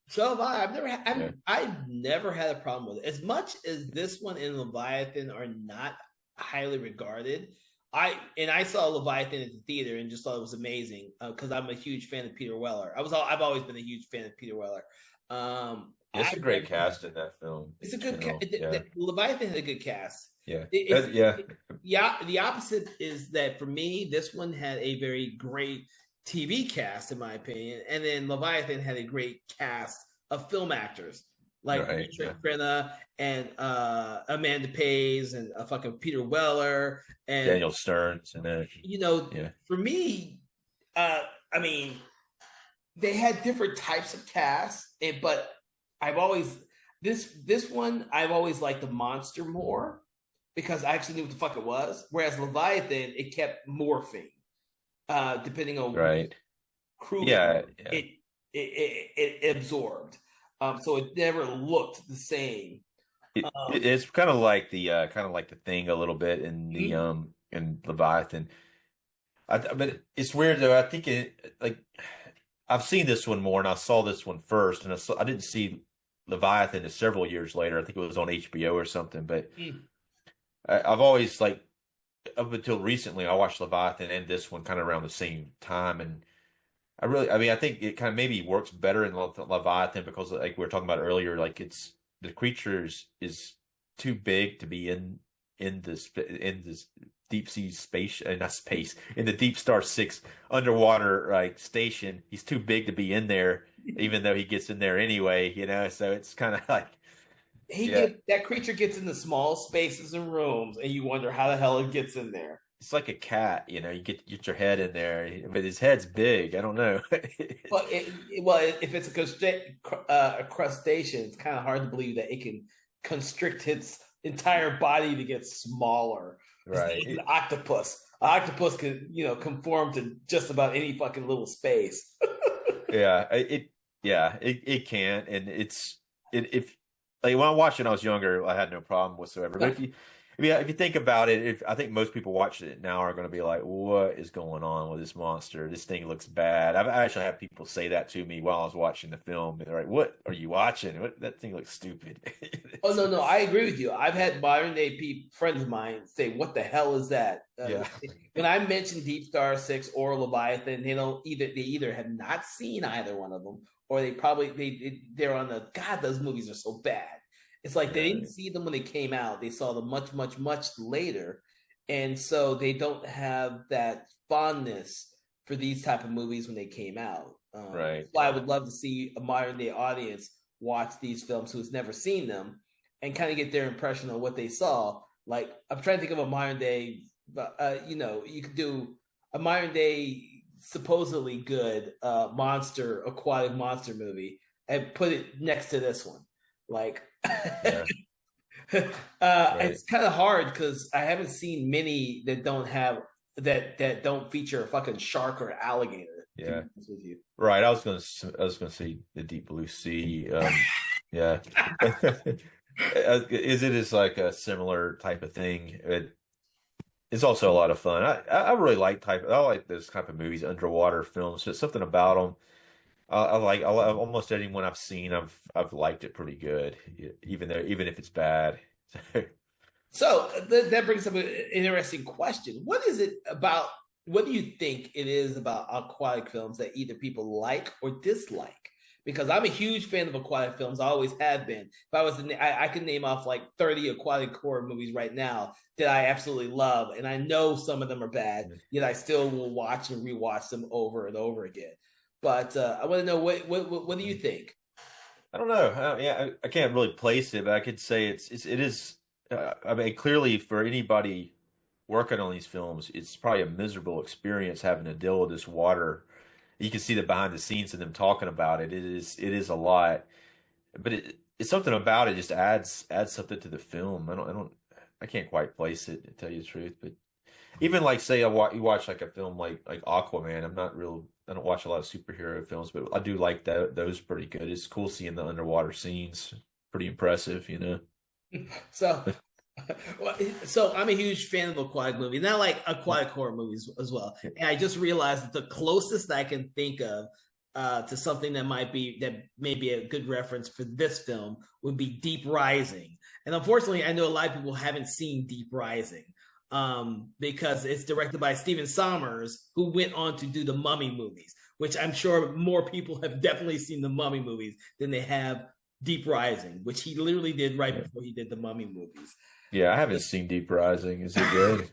so have I. Yeah. I've never had a problem with it. As much as this one and Leviathan are not highly regarded, I saw Leviathan at the theater and just thought it was amazing because I'm a huge fan of Peter Weller. I've always been a huge fan of Peter Weller. It's I a great cast in that film It's a in good general. Yeah, Leviathan had a good cast. yeah, yeah. Yeah. The opposite is that for me, this one had a very great TV cast, in my opinion, and then Leviathan had a great cast of film actors like Right. Yeah. Richard Crenna and Amanda Pays and fucking Peter Weller and Daniel Stearns and then yeah, for me, I mean, they had different types of casts, but I've always this one I've always liked the monster more because I actually knew what the fuck it was. Whereas Leviathan, it kept morphing depending on right. crew Yeah, yeah. it it absorbed. So it never looked the same. It's kind of like the thing a little bit in the Mhm. in Leviathan. But it's weird though. I think I've seen this one more, and I saw this one first, and I didn't see Leviathan until several years later. I think it was on HBO or something. But Mm. I've always like up until recently, I watched Leviathan and this one kind of around the same time, and I mean, I think it kind of maybe works better in Leviathan because, like we were talking about earlier, like it's the creatures is too big to be in this deep sea space, not space, in the Deep Star Six underwater like station. He's too big to be in there, even though he gets in there anyway. So it's kind of like, yeah, That creature gets into small spaces and rooms, and you wonder how the hell it gets in there. it's like a cat. You get your head in there, but his head's big. I don't know. If it's a crustacean, it's kind of hard to believe that it can constrict its entire body to get smaller. It's not even Right. an octopus. An octopus can, conform to just about any fucking little space. Yeah, it can, and if like when I watched it when I was younger, I had no problem whatsoever. But if you think about it, if I think most people watching it now are going to be like, "What is going on with this monster? This thing looks bad." I actually had people say that to me while I was watching the film, and they're like, "What are you watching? That thing looks stupid." Oh no, I agree with you. I've had modern day friends of mine say, "What the hell is that?" Yeah, When I mention DeepStar Six or Leviathan, they either have not seen either one of them, or they're on the God. Those movies are so bad. It's like they yeah, didn't see them when they came out. They saw them much, much, much later, and so they don't have that fondness for these type of movies when they came out. right, That's why I yeah, would love to see a modern day audience watch these films who's never seen them and kind of get their impression on what they saw. Like I'm trying to think of a modern day, but you could do a modern day supposedly good aquatic monster movie and put it next to this one. Like yeah, right, it's kind of hard because I haven't seen many that don't feature a fucking shark or alligator. To be yeah, honest with you. right. I was gonna say the Deep Blue Sea. Yeah. Is it is like a similar type of thing? It's also a lot of fun. I really I like those type of movies, underwater films. There's something about them. I like almost anyone I've seen. I've liked it pretty good, even if it's bad. So that brings up an interesting question. What is it about? What do you think it is about aquatic films that either people like or dislike? Because I'm a huge fan of aquatic films. I always have been. If I was, I can name off like 30 aquatic horror movies right now that I absolutely love, and I know some of them are bad. Yet I still will watch and rewatch them over and over again. But I want to know what do you think? I don't know. I can't really place it, but I could say it is. I mean, clearly for anybody working on these films, it's probably a miserable experience having to deal with this water. You can see the behind the scenes of them talking about it. It is a lot, but it's something about it just adds something to the film. I can't quite place it to tell you the truth, but even like say you watch like a film like Aquaman. I don't watch a lot of superhero films, but I do like that. Those pretty good. It's cool seeing the underwater scenes. Pretty impressive, you know. So, well, so I'm a huge fan of aquatic movies, and I like aquatic horror movies as well. And I just realized that the closest I can think of to something that may be a good reference for this film would be Deep Rising. And unfortunately, I know a lot of people haven't seen Deep Rising because it's directed by Stephen Sommers, who went on to do the Mummy movies, which I'm sure more people have definitely seen the Mummy movies than they have Deep Rising, which he literally did right before he did the Mummy movies. Yeah, I haven't seen Deep Rising. Is it good?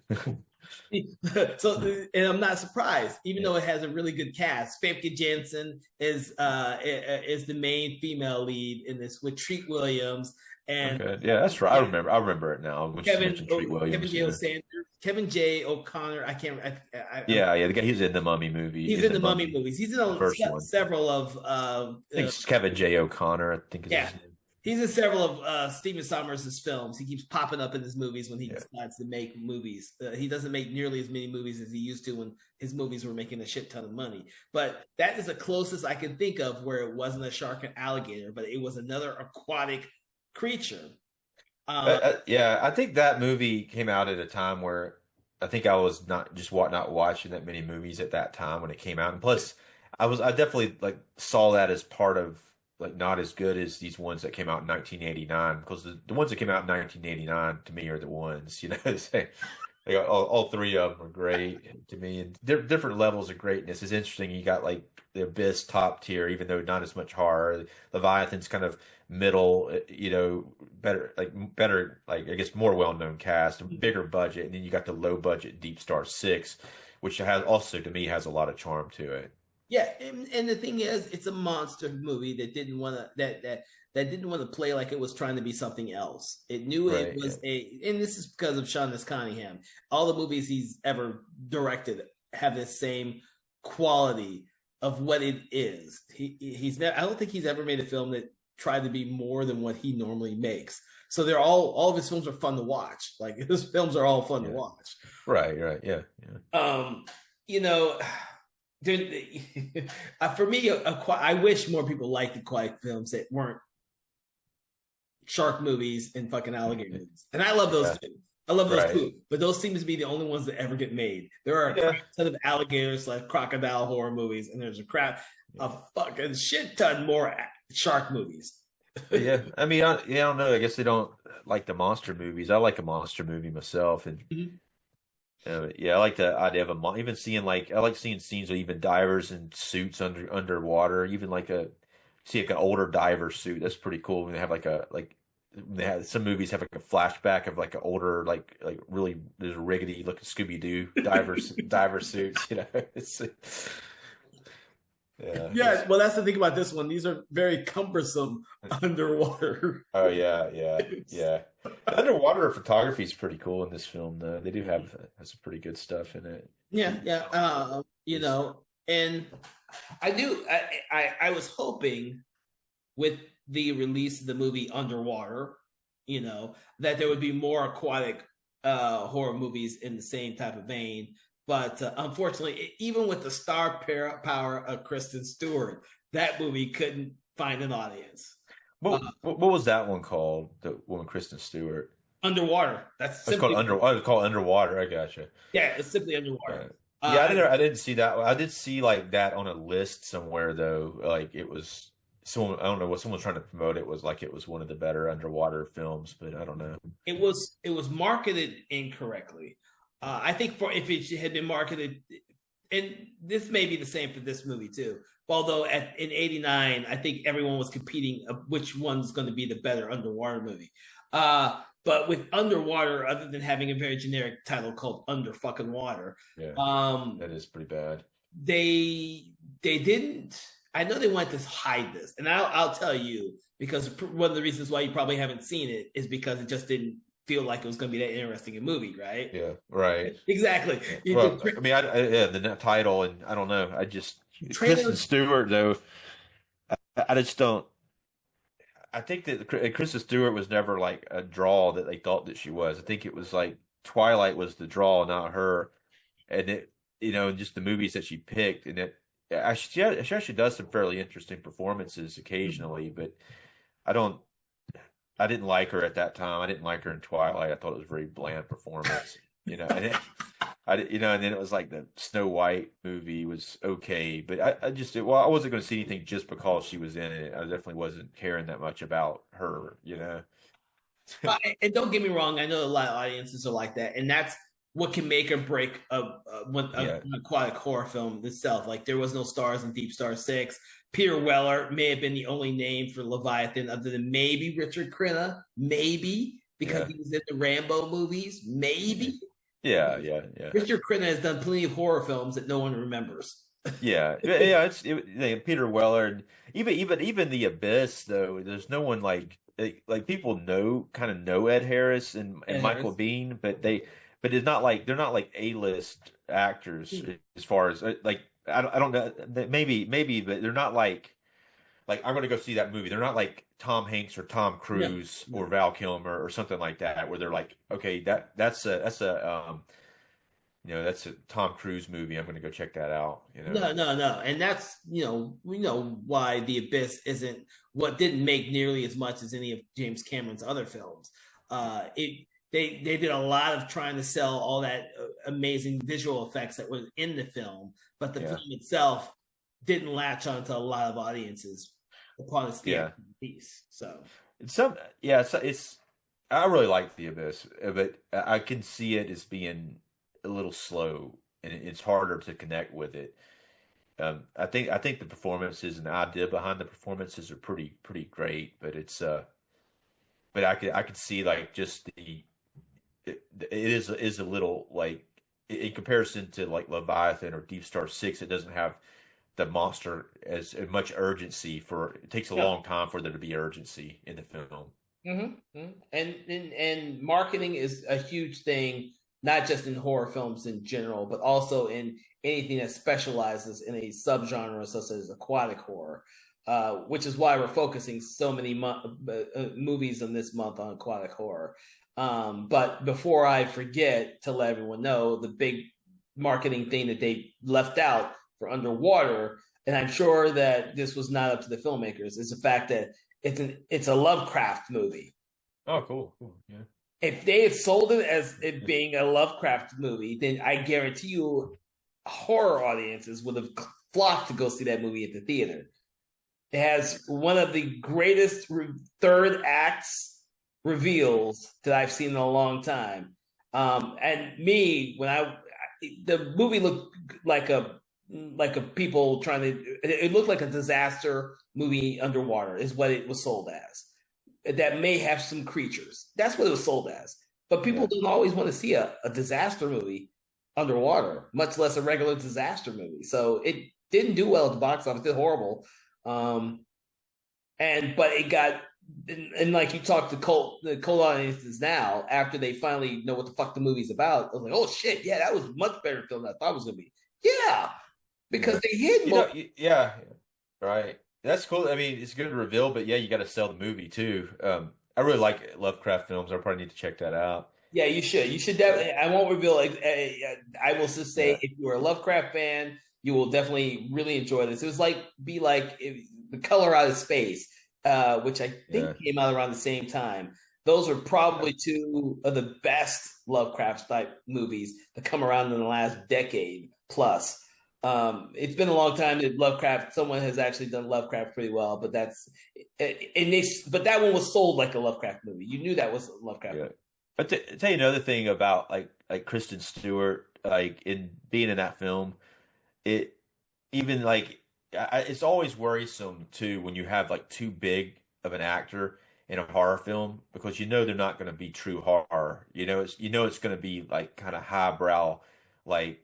So, and I'm not surprised, even though it has a really good cast. Famke Janssen is the main female lead in this with Treat Williams and okay. Yeah, that's right. I remember it now. When Treat Williams, Kevin J. O'Connor. I can't. Yeah. The guy he's in the Mummy movie. He's in the Mummy movies. He's in several of. I think it's Kevin J. O'Connor. I think. Yeah. He's in several of Stephen Sommers' films. He keeps popping up in his movies when he decides to make movies. He doesn't make nearly as many movies as he used to when his movies were making a shit ton of money. But that is the closest I can think of where it wasn't a shark and alligator, but it was another aquatic creature. I think that movie came out at a time where I think I was not watching that many movies at that time when it came out, and plus I definitely like saw that as part of like not as good as these ones that came out in 1989 because the ones that came out in 1989 to me are the ones all three of them are great to me and different levels of greatness. Is interesting. You got like the Abyss top tier, even though not as much horror. Leviathan's kind of middle, better like I guess more well known cast, bigger budget, and then you got the low budget DeepStar Six, which has also to me has a lot of charm to it. Yeah, and the thing is, it's a monster movie that didn't want to that didn't want to play like it was trying to be something else. It knew it was and this is because of Sean Cunningham. All the movies he's ever directed have this same quality of what it is. He's never. I don't think he's ever made a film that tried to be more than what he normally makes. So they're all of his films are fun to watch. Like his films are all fun to watch. Right, yeah. For me, I wish more people liked aquatic films that weren't shark movies and fucking alligator movies. And I love those too. I love those too. But those seem to be the only ones that ever get made. There are a ton of alligators, like crocodile horror movies, and there's a fucking shit ton more shark movies. Yeah, I mean, I don't know. I guess they don't like the monster movies. I like a monster movie myself, and I like the idea of even seeing I like seeing scenes of even divers in suits underwater. Even like an older diver suit. That's pretty cool. When they have some movies have like a flashback of like an older really there's riggedy looking Scooby Doo diver suits. It's. Yeah. Well, that's the thing about this one. These are very cumbersome underwater. Oh yeah. Underwater photography is pretty cool in this film, though. They do have some pretty good stuff in it. Yeah. And I was hoping with the release of the movie Underwater, that there would be more aquatic horror movies in the same type of vein. But unfortunately, even with the star power of Kristen Stewart, that movie couldn't find an audience. What was that one called? The one with Kristen Stewart? Underwater. It's called Underwater. I gotcha. Yeah, it's simply Underwater. I didn't see that. I did see like that on a list somewhere though. Like it was someone, I don't know what someone was trying to promote it was like it was one of the better underwater films, but I don't know. It was marketed incorrectly. I think for if it had been marketed, and this may be the same for this movie too. Although in '89, I think everyone was competing of which one's going to be the better underwater movie. But with underwater, other than having a very generic title called Under Fucking Water, Yeah, um, that is pretty bad. they didn't. I know they wanted to hide this, and I'll tell you because one of the reasons why you probably haven't seen it is because it just didn't feel like it was going to be that interesting a movie, right? Yeah, right. Exactly. Well, I mean, yeah, the title, and I don't know. I just Kristen Trailers. Stewart though. I just don't. I think that Kristen Stewart was never like a draw that they thought that she was. I think it was like Twilight was the draw, not her. And it, just the movies that she picked, and she actually does some fairly interesting performances occasionally, but I don't. I didn't like her at that time. I didn't like her in Twilight. I thought it was a very bland performance, and and then it was like the Snow White movie was okay, but I wasn't going to see anything just because she was in it. I definitely wasn't caring that much about her. And don't get me wrong, I know a lot of audiences are like that, and that's what can make or break Yeah, an aquatic horror film itself. Like there was no stars in DeepStar Six. Peter Weller may have been the only name for Leviathan, other than maybe Richard Crenna, maybe because yeah, he was in the Rambo movies, yeah, maybe. yeah, yeah, yeah. Richard Crenna has done plenty of horror films that no one remembers. Yeah. Peter Weller, and even the Abyss though. There's no one like people kind of know Ed Harris and Ed Michael Harris. Biehn, but it's not like they're not like A-list actors as far as like I don't know, maybe, but they're not like I'm gonna go see that movie. They're not like Tom Hanks or Tom No, Cruise or no. Val Kilmer or something like that, where they're like, okay, that's a Tom Cruise movie. I'm going to go check that out. No, no, no. And that's, we know why The Abyss isn't what didn't make nearly as much as any of James Cameron's other films. They did a lot of trying to sell all that amazing visual effects that was in the film, but the Yeah. film itself didn't latch onto a lot of audiences upon its Yeah. theatrical release. So It's it's I really like The Abyss, but I can see it as being a little slow and it's harder to connect with it. I think the performances and the idea behind the performances are pretty great, but but I could see like just it is a little like in comparison to like Leviathan or Deep Star Six, it doesn't have the monster as much urgency. For it takes a yeah. long time for there to be urgency in the film. And marketing is a huge thing, not just in horror films in general, but also in anything that specializes in a subgenre such as aquatic horror, which is why we're focusing so many movies in this month on aquatic horror. But before I forget to let everyone know, the big marketing thing that they left out for underwater, and I'm sure that this was not up to the filmmakers, is the fact that it's a Lovecraft movie. Oh, cool, yeah. If they had sold it as it being a Lovecraft movie, then I guarantee you horror audiences would have flocked to go see that movie at the theater. It has one of the greatest third acts reveals that I've seen in a long time. And me, the movie looked like a people trying to, it looked like a disaster movie underwater is what it was sold as. That may have some creatures. That's what it was sold as. But people Yeah. don't always want to see a disaster movie underwater, much less a regular disaster movie. So it didn't do well at the box office. It did horrible. But it got, and like you talk to the cult audiences now, after they finally know what the fuck the movie's about, I was like, oh shit, yeah, that was a much better film than I thought it was gonna be. Yeah, because Yeah. they hid more. Yeah, right. That's cool. I mean, it's a good reveal, but yeah, you got to sell the movie too. I really like Lovecraft films. I probably need to check that out. Yeah, you should. You should definitely. I won't reveal. I will just say, Yeah, if you're a Lovecraft fan, you will definitely really enjoy this. It was The Color Out of Space, which I think yeah, came out around the same time. Those are yeah, probably two of the best Lovecraft type movies that come around in the last decade plus. It's been a long time that Lovecraft, someone has actually done Lovecraft pretty well, but but that one was sold like a Lovecraft movie. You knew that was a Lovecraft Yeah. movie. But to tell you another thing about like Kristen Stewart, like in being in that film, it even like it's always worrisome too when you have like too big of an actor in a horror film because you know they're not going to be true horror. It's going to be like kind of highbrow, like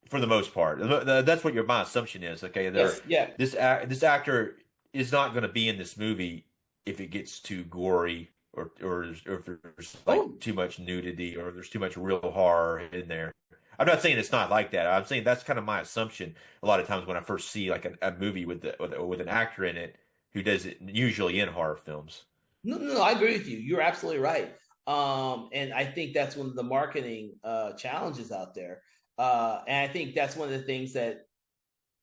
for the most part. That's what my assumption is. Okay, Yes, yeah. this actor is not going to be in this movie if it gets too gory or if there's Oh, like too much nudity or there's too much real horror in there. I'm not saying it's not like that. I'm saying that's kind of my assumption a lot of times when I first see like a movie with an actor in it who does it usually in horror films. no, I agree with you. You're absolutely right. And I think that's one of the marketing challenges out there. And I think that's one of the things that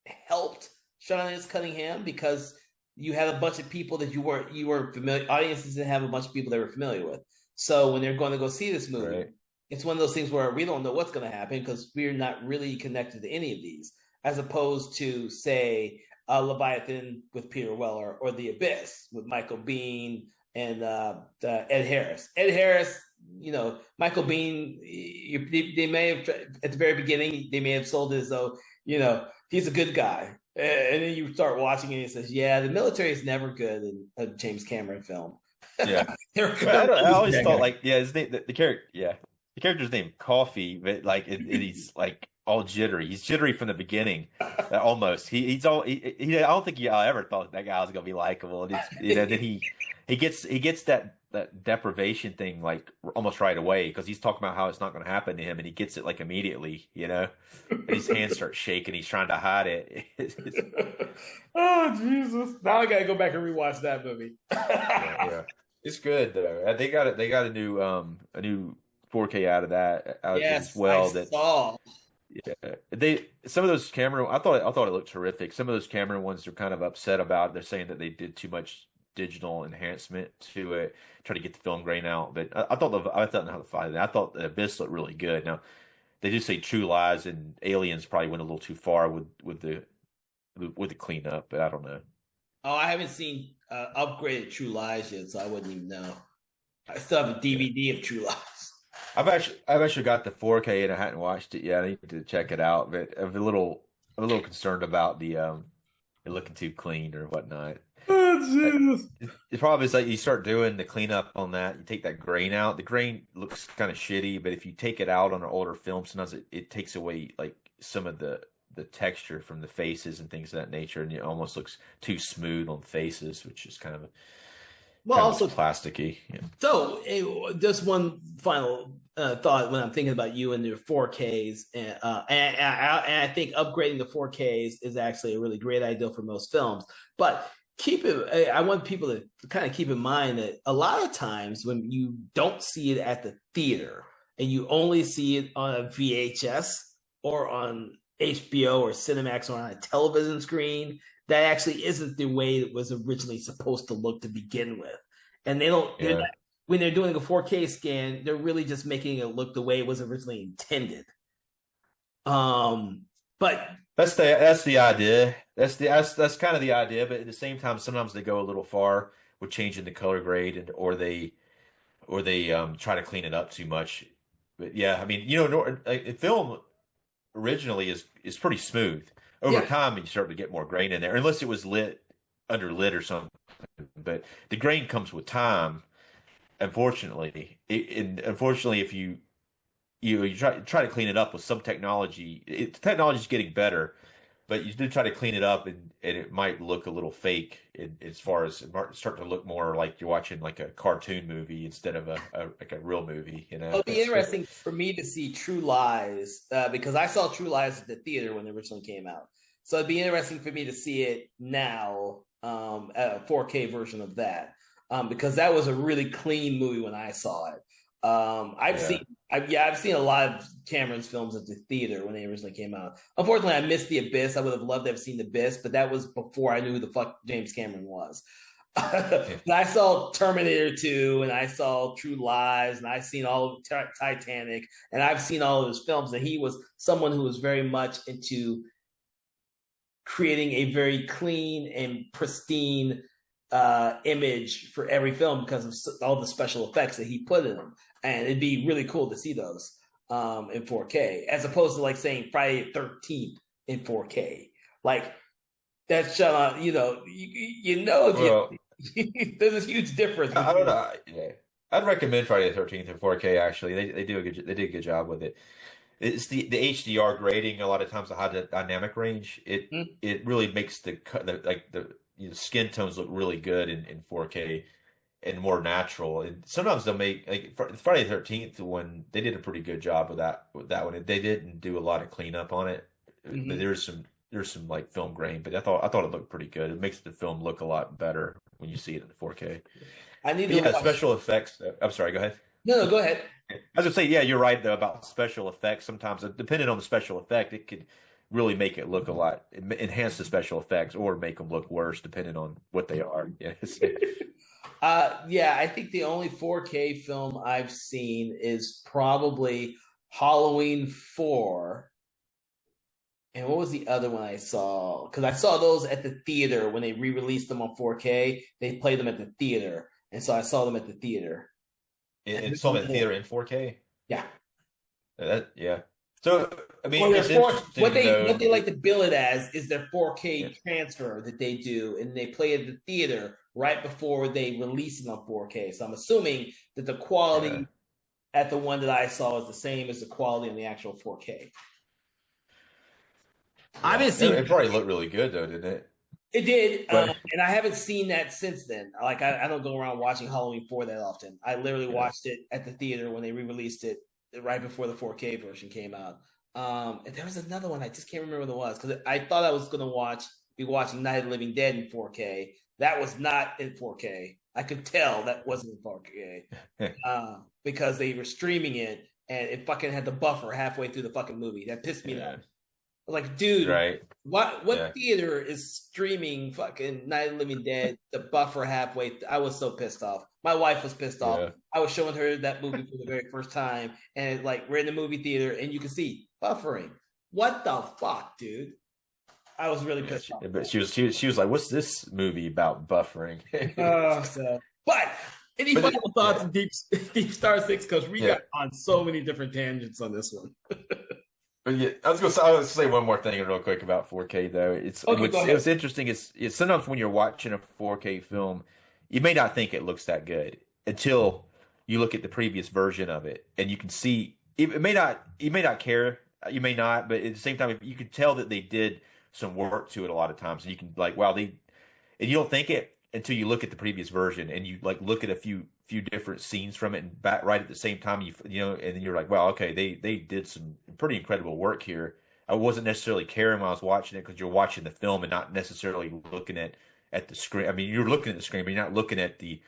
helped Sean S. Cunningham because you had a bunch of people that you were familiar, audiences didn't have a bunch of people they were familiar with. So when they're going to go see this movie, Right. it's one of those things where we don't know what's going to happen because we're not really connected to any of these, as opposed to say Leviathan with Peter Weller or The Abyss with Michael Biehn and Ed Harris. Ed Harris, Michael Biehn, they may have at the very beginning they may have sold it as though he's a good guy. And then you start watching it and it says, yeah, the military is never good in a James Cameron film. Yeah. They're I always always bad thought guys. like yeah, his name the character yeah. The character's name Coffee, but like he's like all jittery. He's jittery from the beginning, almost. I don't think I ever thought that guy was gonna be likable. And then he gets that deprivation thing like almost right away because he's talking about how it's not gonna happen to him, and he gets it like immediately. And his hands start shaking. He's trying to hide it. Oh Jesus! Now I gotta go back and rewatch that movie. Yeah, yeah. It's good though. They got a new 4K out of it as Yes, I well. That saw. yeah. They some of those Cameron I thought it looked terrific. Some of those Cameron ones they're kind of upset about. They're saying that they did too much digital enhancement to it, try to get the film grain out. But I thought how to find it. I thought the Abyss looked really good. Now they do say True Lies and Aliens probably went a little too far with the cleanup, but I don't know. Oh, I haven't seen upgraded True Lies yet, so I wouldn't even know. I still have a Yeah. DVD of True Lies. I've actually got the 4K and I hadn't watched it yet. I need to check it out, but I'm a little concerned about the it looking too clean or whatnot. Oh Uh, Jesus! The problem is like you start doing the cleanup on that, you take that grain out. The grain looks kind of shitty, but if you take it out on an older film, sometimes it takes away like some of the texture from the faces and things of that nature, and it almost looks too smooth on faces, which is Well, kind of looks also plasticky. Yeah. so, just one final thought when I'm thinking about you and your 4Ks, and I think upgrading the 4Ks is actually a really great idea for most films. But I want people to kind of keep in mind that a lot of times when you don't see it at the theater and you only see it on a VHS or on HBO or Cinemax or on a television screen, that actually isn't the way it was originally supposed to look to begin with. And they're Yeah. not, when they're doing a 4K scan, they're really just making it look the way it was originally intended. Um, but That's the idea. That's kind of the idea, but at the same time, sometimes they go a little far with changing the color grade, or they try to clean it up too much. But yeah, I mean, a film originally is pretty smooth. Over yeah, time, you start to get more grain in there, unless it was lit or something. But the grain comes with time, unfortunately. And unfortunately, if you try to clean it up with some technology, technology is getting better, but you do try to clean it up, and it might look a little fake as far as it might start to look more like you're watching like a cartoon movie instead of like a real movie. it'll be That's interesting for me to see True Lies because I saw True Lies at the theater when it originally came out. So it'd be interesting for me to see it now, a 4K version of that, because that was a really clean movie when I saw it. I've seen, yeah. I've seen a lot of Cameron's films at the theater when they originally came out. Unfortunately, I missed The Abyss. I would have loved to have seen The Abyss, but that was before I knew who the fuck James Cameron was. Yeah. But I saw Terminator 2 and I saw True Lies and I've seen all of Titanic and I've seen all of his films. And he was someone who was very much into creating a very clean and pristine image for every film because of all the special effects that he put in them, and it'd be really cool to see those in 4K as opposed to like saying Friday the 13th in 4K. Like that's Well, there's a huge difference I don't between. know. Yeah. I'd recommend Friday the 13th in 4K. Actually, they did a good job with it. It's the HDR grading. A lot of times the high dynamic range. It really makes the skin tones look really good in 4K and more natural. And sometimes they'll make like Friday the 13th when they did a pretty good job with that one. They didn't do a lot of cleanup on it, but Mhm. there's some like film grain. But I thought it looked pretty good. It makes the film look a lot better when you see it in 4K. I need But to yeah, watch. special effects. I'm sorry. Go ahead. No, go ahead. I was gonna say, yeah, you're right though about special effects. Sometimes, depending on the special effect, it could really make it look a lot, enhance the special effects, or make them look worse, depending on what they are. Yes. Yeah, I think the only 4K film I've seen is probably Halloween 4. And what was the other one I saw? Because I saw those at the theater when they re-released them on 4K. They played them at the theater, and so I saw them at the theater. And saw them in theater in 4K. Yeah. Yeah. So I Or mean, their it's four, interesting what though. they like to bill it as is their 4K Yeah, transfer that they do, and they play at the theater right before they release it on 4K. So I'm assuming that the yeah, quality at the one that I saw is the same as the quality on the actual 4K. I yeah. haven't seen It probably looked really good though, didn't it? it did, But and I haven't seen that since then. Like I don't go around watching Halloween 4 that often. I literally yeah, watched it at the theater when they re-released it right before the 4K version came out. And there was another one I just can't remember what it was because I thought I was gonna be watching Night of the Living Dead in 4K. That was not in 4K. I could tell that wasn't in 4K because they were streaming it and it fucking had to buffer halfway through the fucking movie. That pissed me off. yeah, Like, dude, right, what yeah, theater is streaming fucking Night of the Living Dead the buffer halfway? I was so pissed off. My wife was pissed off. yeah. I was showing her that movie for the very first time, and like we're in the movie theater, and you can see buffering. What the fuck, dude? I was really Yeah, pissed off. but she was like, "What's this movie about buffering?" But any But final thoughts yeah, on Deep Star Six? Because we yeah. got on so many different tangents on this one. But yeah, I was gonna say one more thing real quick about 4K though. Okay, go It ahead. was interesting. It's sometimes when you're watching a 4K film, you may not think it looks that good until you look at the previous version of it, and you can see it may not. You may not care. You may not, but at the same time, you can tell that they did some work to it a lot of times, and you can like, wow, they and you don't think it until you look at the previous version and you like look at a few different scenes from it and back right at the same time you know and then you're like wow okay they did some pretty incredible work here. I wasn't necessarily caring when I was watching it because you're watching the film and not necessarily looking at the screen. I mean you're looking at the screen but you're not looking at the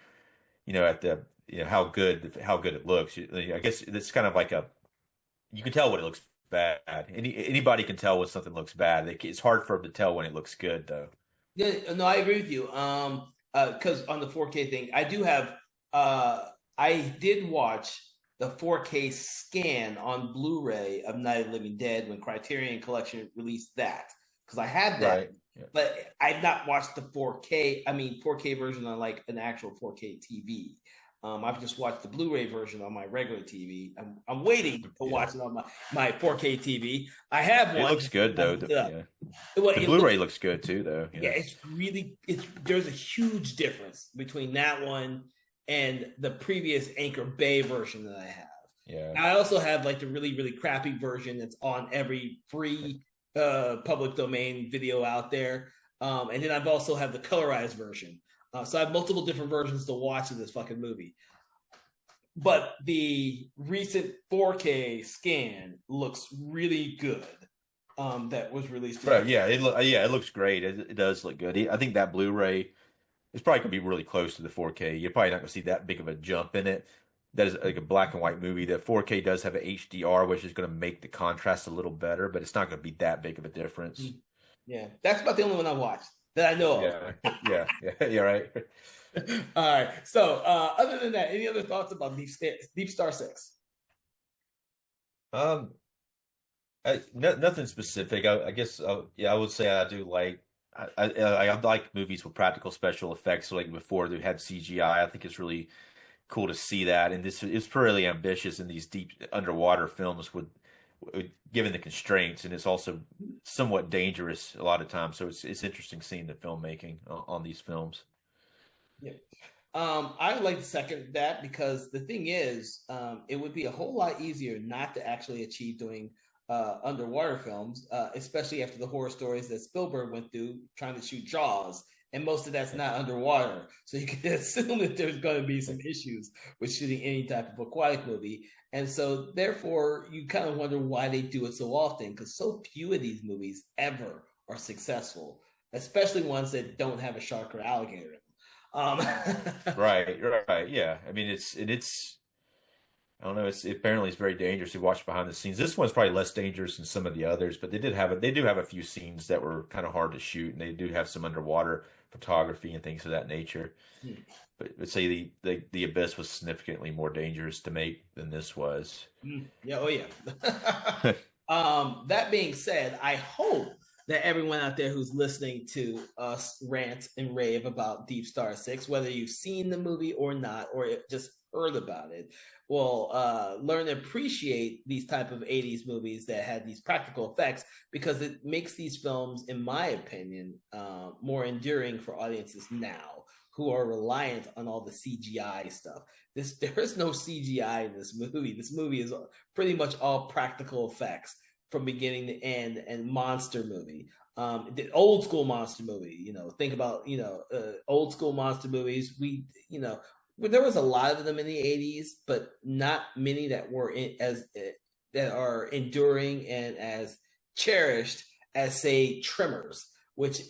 at the how good it looks. I guess it's kind of like a you can tell when it looks bad. Anybody can tell when something looks bad. It's hard for them to tell when it looks good though. Yeah, no, I agree with you. Because on the 4K thing, I do have. I did watch the 4K scan on Blu-ray of Night of the Living Dead when Criterion Collection released that because I had that, Right. Yeah. but I've not watched the 4K. I mean, 4K version on like an actual 4K TV. I've just watched the Blu-ray version on my regular TV. I'm waiting to Yeah. watch it on my 4K TV. I have It one. looks good though. Yeah. The It looks Blu-ray looks good too though. yeah, Yeah. it's there's a huge difference between that one and the previous Anchor Bay version that I have. Yeah. I also have like the really crappy version that's on every free public domain video out there. And then I've also have the colorized version. So I have multiple different versions to watch of this fucking movie. But the recent 4K scan looks really good. That was released. Right. Yeah, it looks great. It does look good. I think that Blu-ray is probably gonna be really close to the 4K. You're probably not gonna see that big of a jump in it. That is like a black and white movie. The 4K does have an HDR, which is gonna make the contrast a little better, but it's not gonna be that big of a difference. Yeah, that's about the only one I watched that I know of. Yeah. Yeah, right. All right. So, other than that, any other thoughts about Deep Star Six? Um, Nothing specific. I guess, yeah, I would say I do like. I like movies with practical special effects, like before they had CGI. I think it's really cool to see that, and this is pretty ambitious in these deep underwater films given the constraints, and it's also somewhat dangerous a lot of times. So it's interesting seeing the filmmaking on these films. Yeah. I would like to second that because the thing is, it would be a whole lot easier not to actually achieve doing underwater films, especially after the horror stories that Spielberg went through trying to shoot Jaws, and most of that's not underwater. So you can assume that there's going to be some issues with shooting any type of aquatic movie, and so therefore you kind of wonder why they do it so often because so few of these movies ever are successful, especially ones that don't have a shark or alligator. Um, Right, right, yeah. I mean, it's I don't know. Apparently it's very dangerous to watch behind the scenes. This one's probably less dangerous than some of the others, but they do have a few scenes that were kind of hard to shoot, and they do have some underwater photography and things of that nature. But let's say the Abyss was significantly more dangerous to make than this was. yeah, oh yeah. That being said, I hope that everyone out there who's listening to us rant and rave about Deep Star Six, whether you've seen the movie or not, or just heard about it, will learn to appreciate these type of 80s movies that had these practical effects because it makes these films, in my opinion, more enduring for audiences now who are reliant on all the CGI stuff. There is no CGI in this movie. This movie is pretty much all practical effects from beginning to end and monster movie. The old school monster movie, think about, old school monster movies. There was a lot of them in the 80s, but not many that were that are enduring and as cherished as say Tremors, which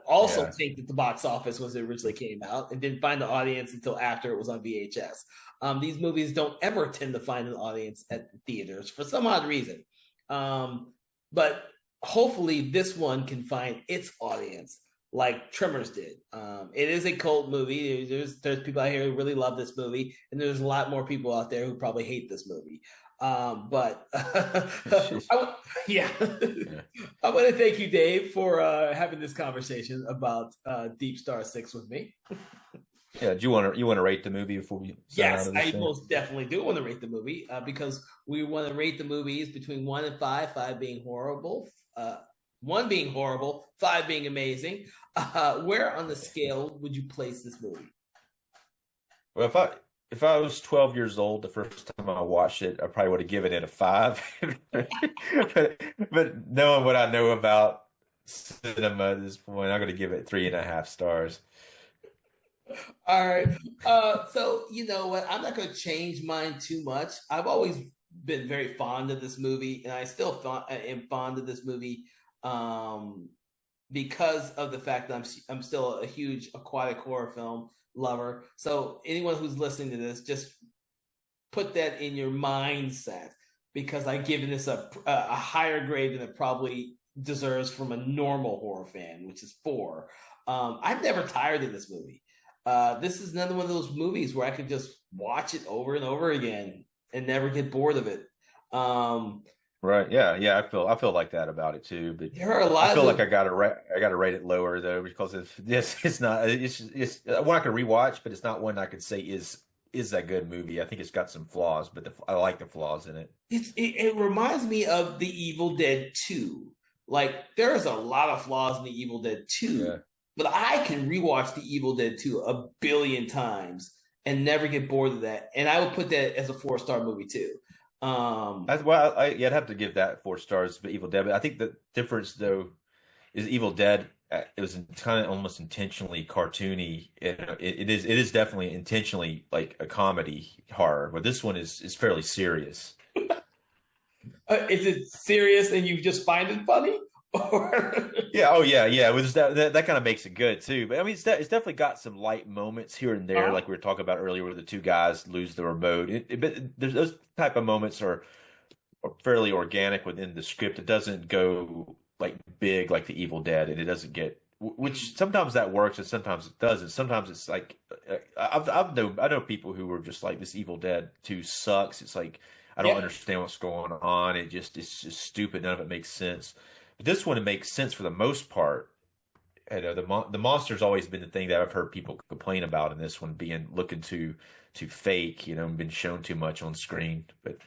also Yeah. tanked at the box office when it originally came out and didn't find the audience until after it was on VHS. These movies don't ever tend to find an audience at the theaters for some odd reason. But hopefully this one can find its audience like Tremors did. It is a cult movie. There's people out here who really love this movie, and there's a lot more people out there who probably hate this movie. But yeah, Yeah. I want to thank you, Dave, for having this conversation about Deep Star Six with me. Yeah. Do you want to rate the movie before we sign out Yes, of this I thing? most definitely do want to rate the movie because we want to rate the movies between 1 and 5, 5 being horrible, one being horrible, 5 being amazing. Where on the scale would you place this movie? Well, if I was 12 years old the first time I watched it, I probably would have given it a 5. But knowing what I know about cinema at this point, I'm going to give it 3.5 stars. All right. So you know what? I'm not going to change mine too much. I've always been very fond of this movie, and I still am fond of this movie um, because of the fact that I'm still a huge aquatic horror film lover. So anyone who's listening to this, just put that in your mindset because I give this a higher grade than it probably deserves from a normal horror fan, which is 4. I'm never tired of this movie. This is another one of those movies where I could just watch it over and over again and never get bored of it. Um, Right? Yeah, yeah. I feel like that about it too. But there are a I lot of feel like those. I gotta rate it lower though because it's not it's one I can rewatch, but it's not one I could say is that good movie. I think it's got some flaws, but I like the flaws in it. It reminds me of The Evil Dead 2. Like there's a lot of flaws in The Evil Dead 2, Yeah. but I can rewatch The Evil Dead 2 a billion times and never get bored of that. And I would put that as a 4-star movie too. Um, Yeah, I'd have to give that 4 stars, but Evil Dead. But I think the difference though is Evil Dead. It was kind of almost intentionally cartoony. It is definitely intentionally like a comedy horror, but this one is fairly serious. is it serious and you just find it funny? Or Yeah, oh yeah, yeah. It was that kind of makes it good too. But I mean, it's definitely got some light moments here and there, uh, like we were talking about earlier, where the two guys lose the remote. But there's those type of moments are fairly organic within the script. It doesn't go like big like the Evil Dead, and it doesn't get which sometimes that works and sometimes it doesn't. Sometimes it's like I know people who were just like this Evil Dead 2 sucks. It's like I don't understand what's going on. It's just stupid. None of it makes sense. But this one, it makes sense for the most part. The monster's always been the thing that I've heard people complain about, and this one being looking too fake, and been shown too much on screen. But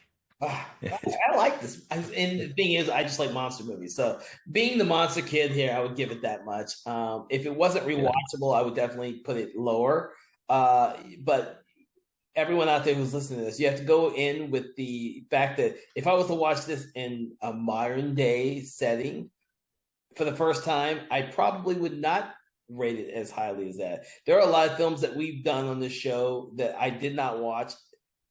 I like this. And the thing is, I just like monster movies. So being the monster kid here, I would give it that much. If it wasn't rewatchable, I would definitely put it lower. But everyone out there who's listening to this, you have to go in with the fact that if I was to watch this in a modern day setting for the first time, I probably would not rate it as highly as that. There are a lot of films that we've done on this show that I did not watch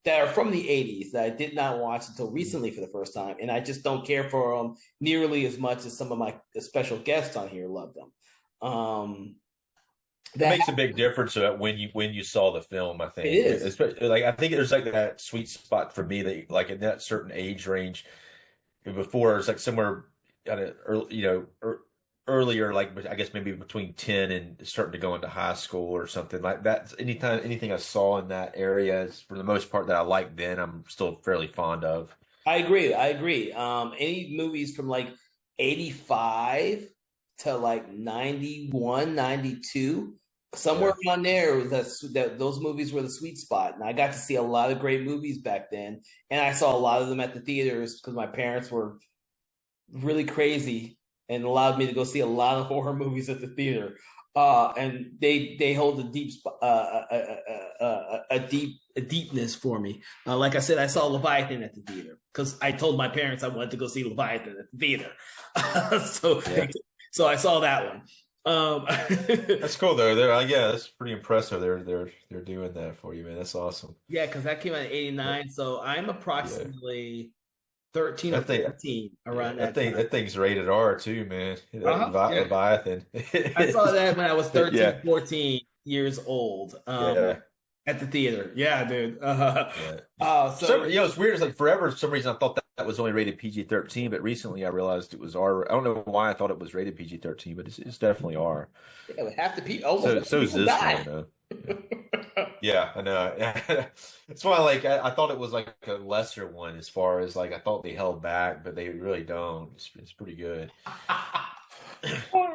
that are from the 80s that I did not watch until recently for the first time. And I just don't care for them nearly as much as some of my special guests on here love them. That makes a big difference when you saw the film, I think. It is. Especially, like, I think there's like that sweet spot for me that, like, in that certain age range before, it's like somewhere at a early, earlier, like I guess maybe between 10 and starting to go into high school or something like that. Anything I saw in that area is, for the most part, that I liked then, I'm still fairly fond of. I agree. Any movies from like 85 to like 91, 92, somewhere around there, those movies were the sweet spot. And I got to see a lot of great movies back then. And I saw a lot of them at the theaters because my parents were really crazy and allowed me to go see a lot of horror movies at the theater. And they hold a deepness for me. Like I said, I saw Leviathan at the theater because I told my parents I wanted to go see Leviathan at the theater. So I saw that one. That's cool though. That's pretty impressive. They're doing that for you, man. That's awesome. Yeah, because that came out in '89, so I'm approximately 13 or 14 around that time. That thing's rated R too, man. Leviathan. I saw that when I was 13, 14 years old. At the theater. Yeah, dude. It's weird. It's like forever, for some reason, I thought that was only rated PG-13, but recently I realized it was R. I don't know why I thought it was rated PG-13, but it's definitely R. Yeah, it have to be. So is this one, though. Yeah, I know. That's why, like, I thought it was like a lesser one as far as, like, I thought they held back, but they really don't. It's pretty good. All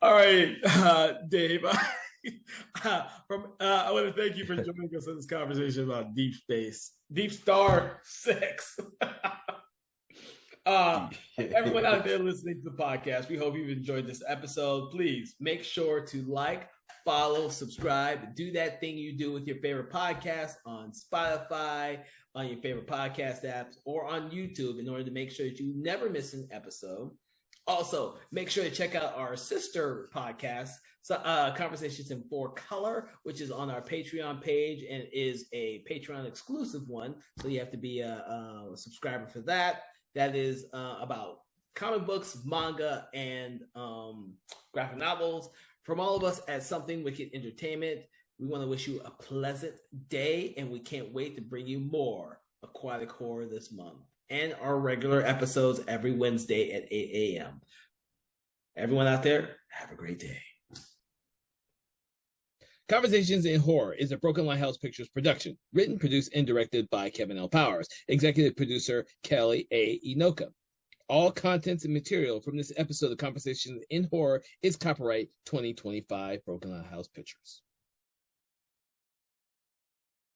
right, Dave. I want to thank you for joining us in this conversation about deep space, DeepStar Six. Everyone out there listening to the podcast, we hope you've enjoyed this episode. Please make sure to like, follow, subscribe, do that thing you do with your favorite podcast on Spotify, on your favorite podcast apps, or on YouTube in order to make sure that you never miss an episode. Also, make sure to check out our sister podcast, Conversations in 4Color, which is on our Patreon page and is a Patreon exclusive one. So you have to be a subscriber for that. That is about comic books, manga, and graphic novels. From all of us at Something Wicked Entertainment, we want to wish you a pleasant day, and we can't wait to bring you more aquatic horror this month and our regular episodes every Wednesday at 8 a.m. Everyone out there, have a great day. Conversations in Horror is a Broken Lighthouse Pictures production, written, produced, and directed by Kevin L. Powers, executive producer Kelly A. Inoka. All contents and material from this episode of Conversations in Horror is copyright 2025 Broken Lighthouse Pictures.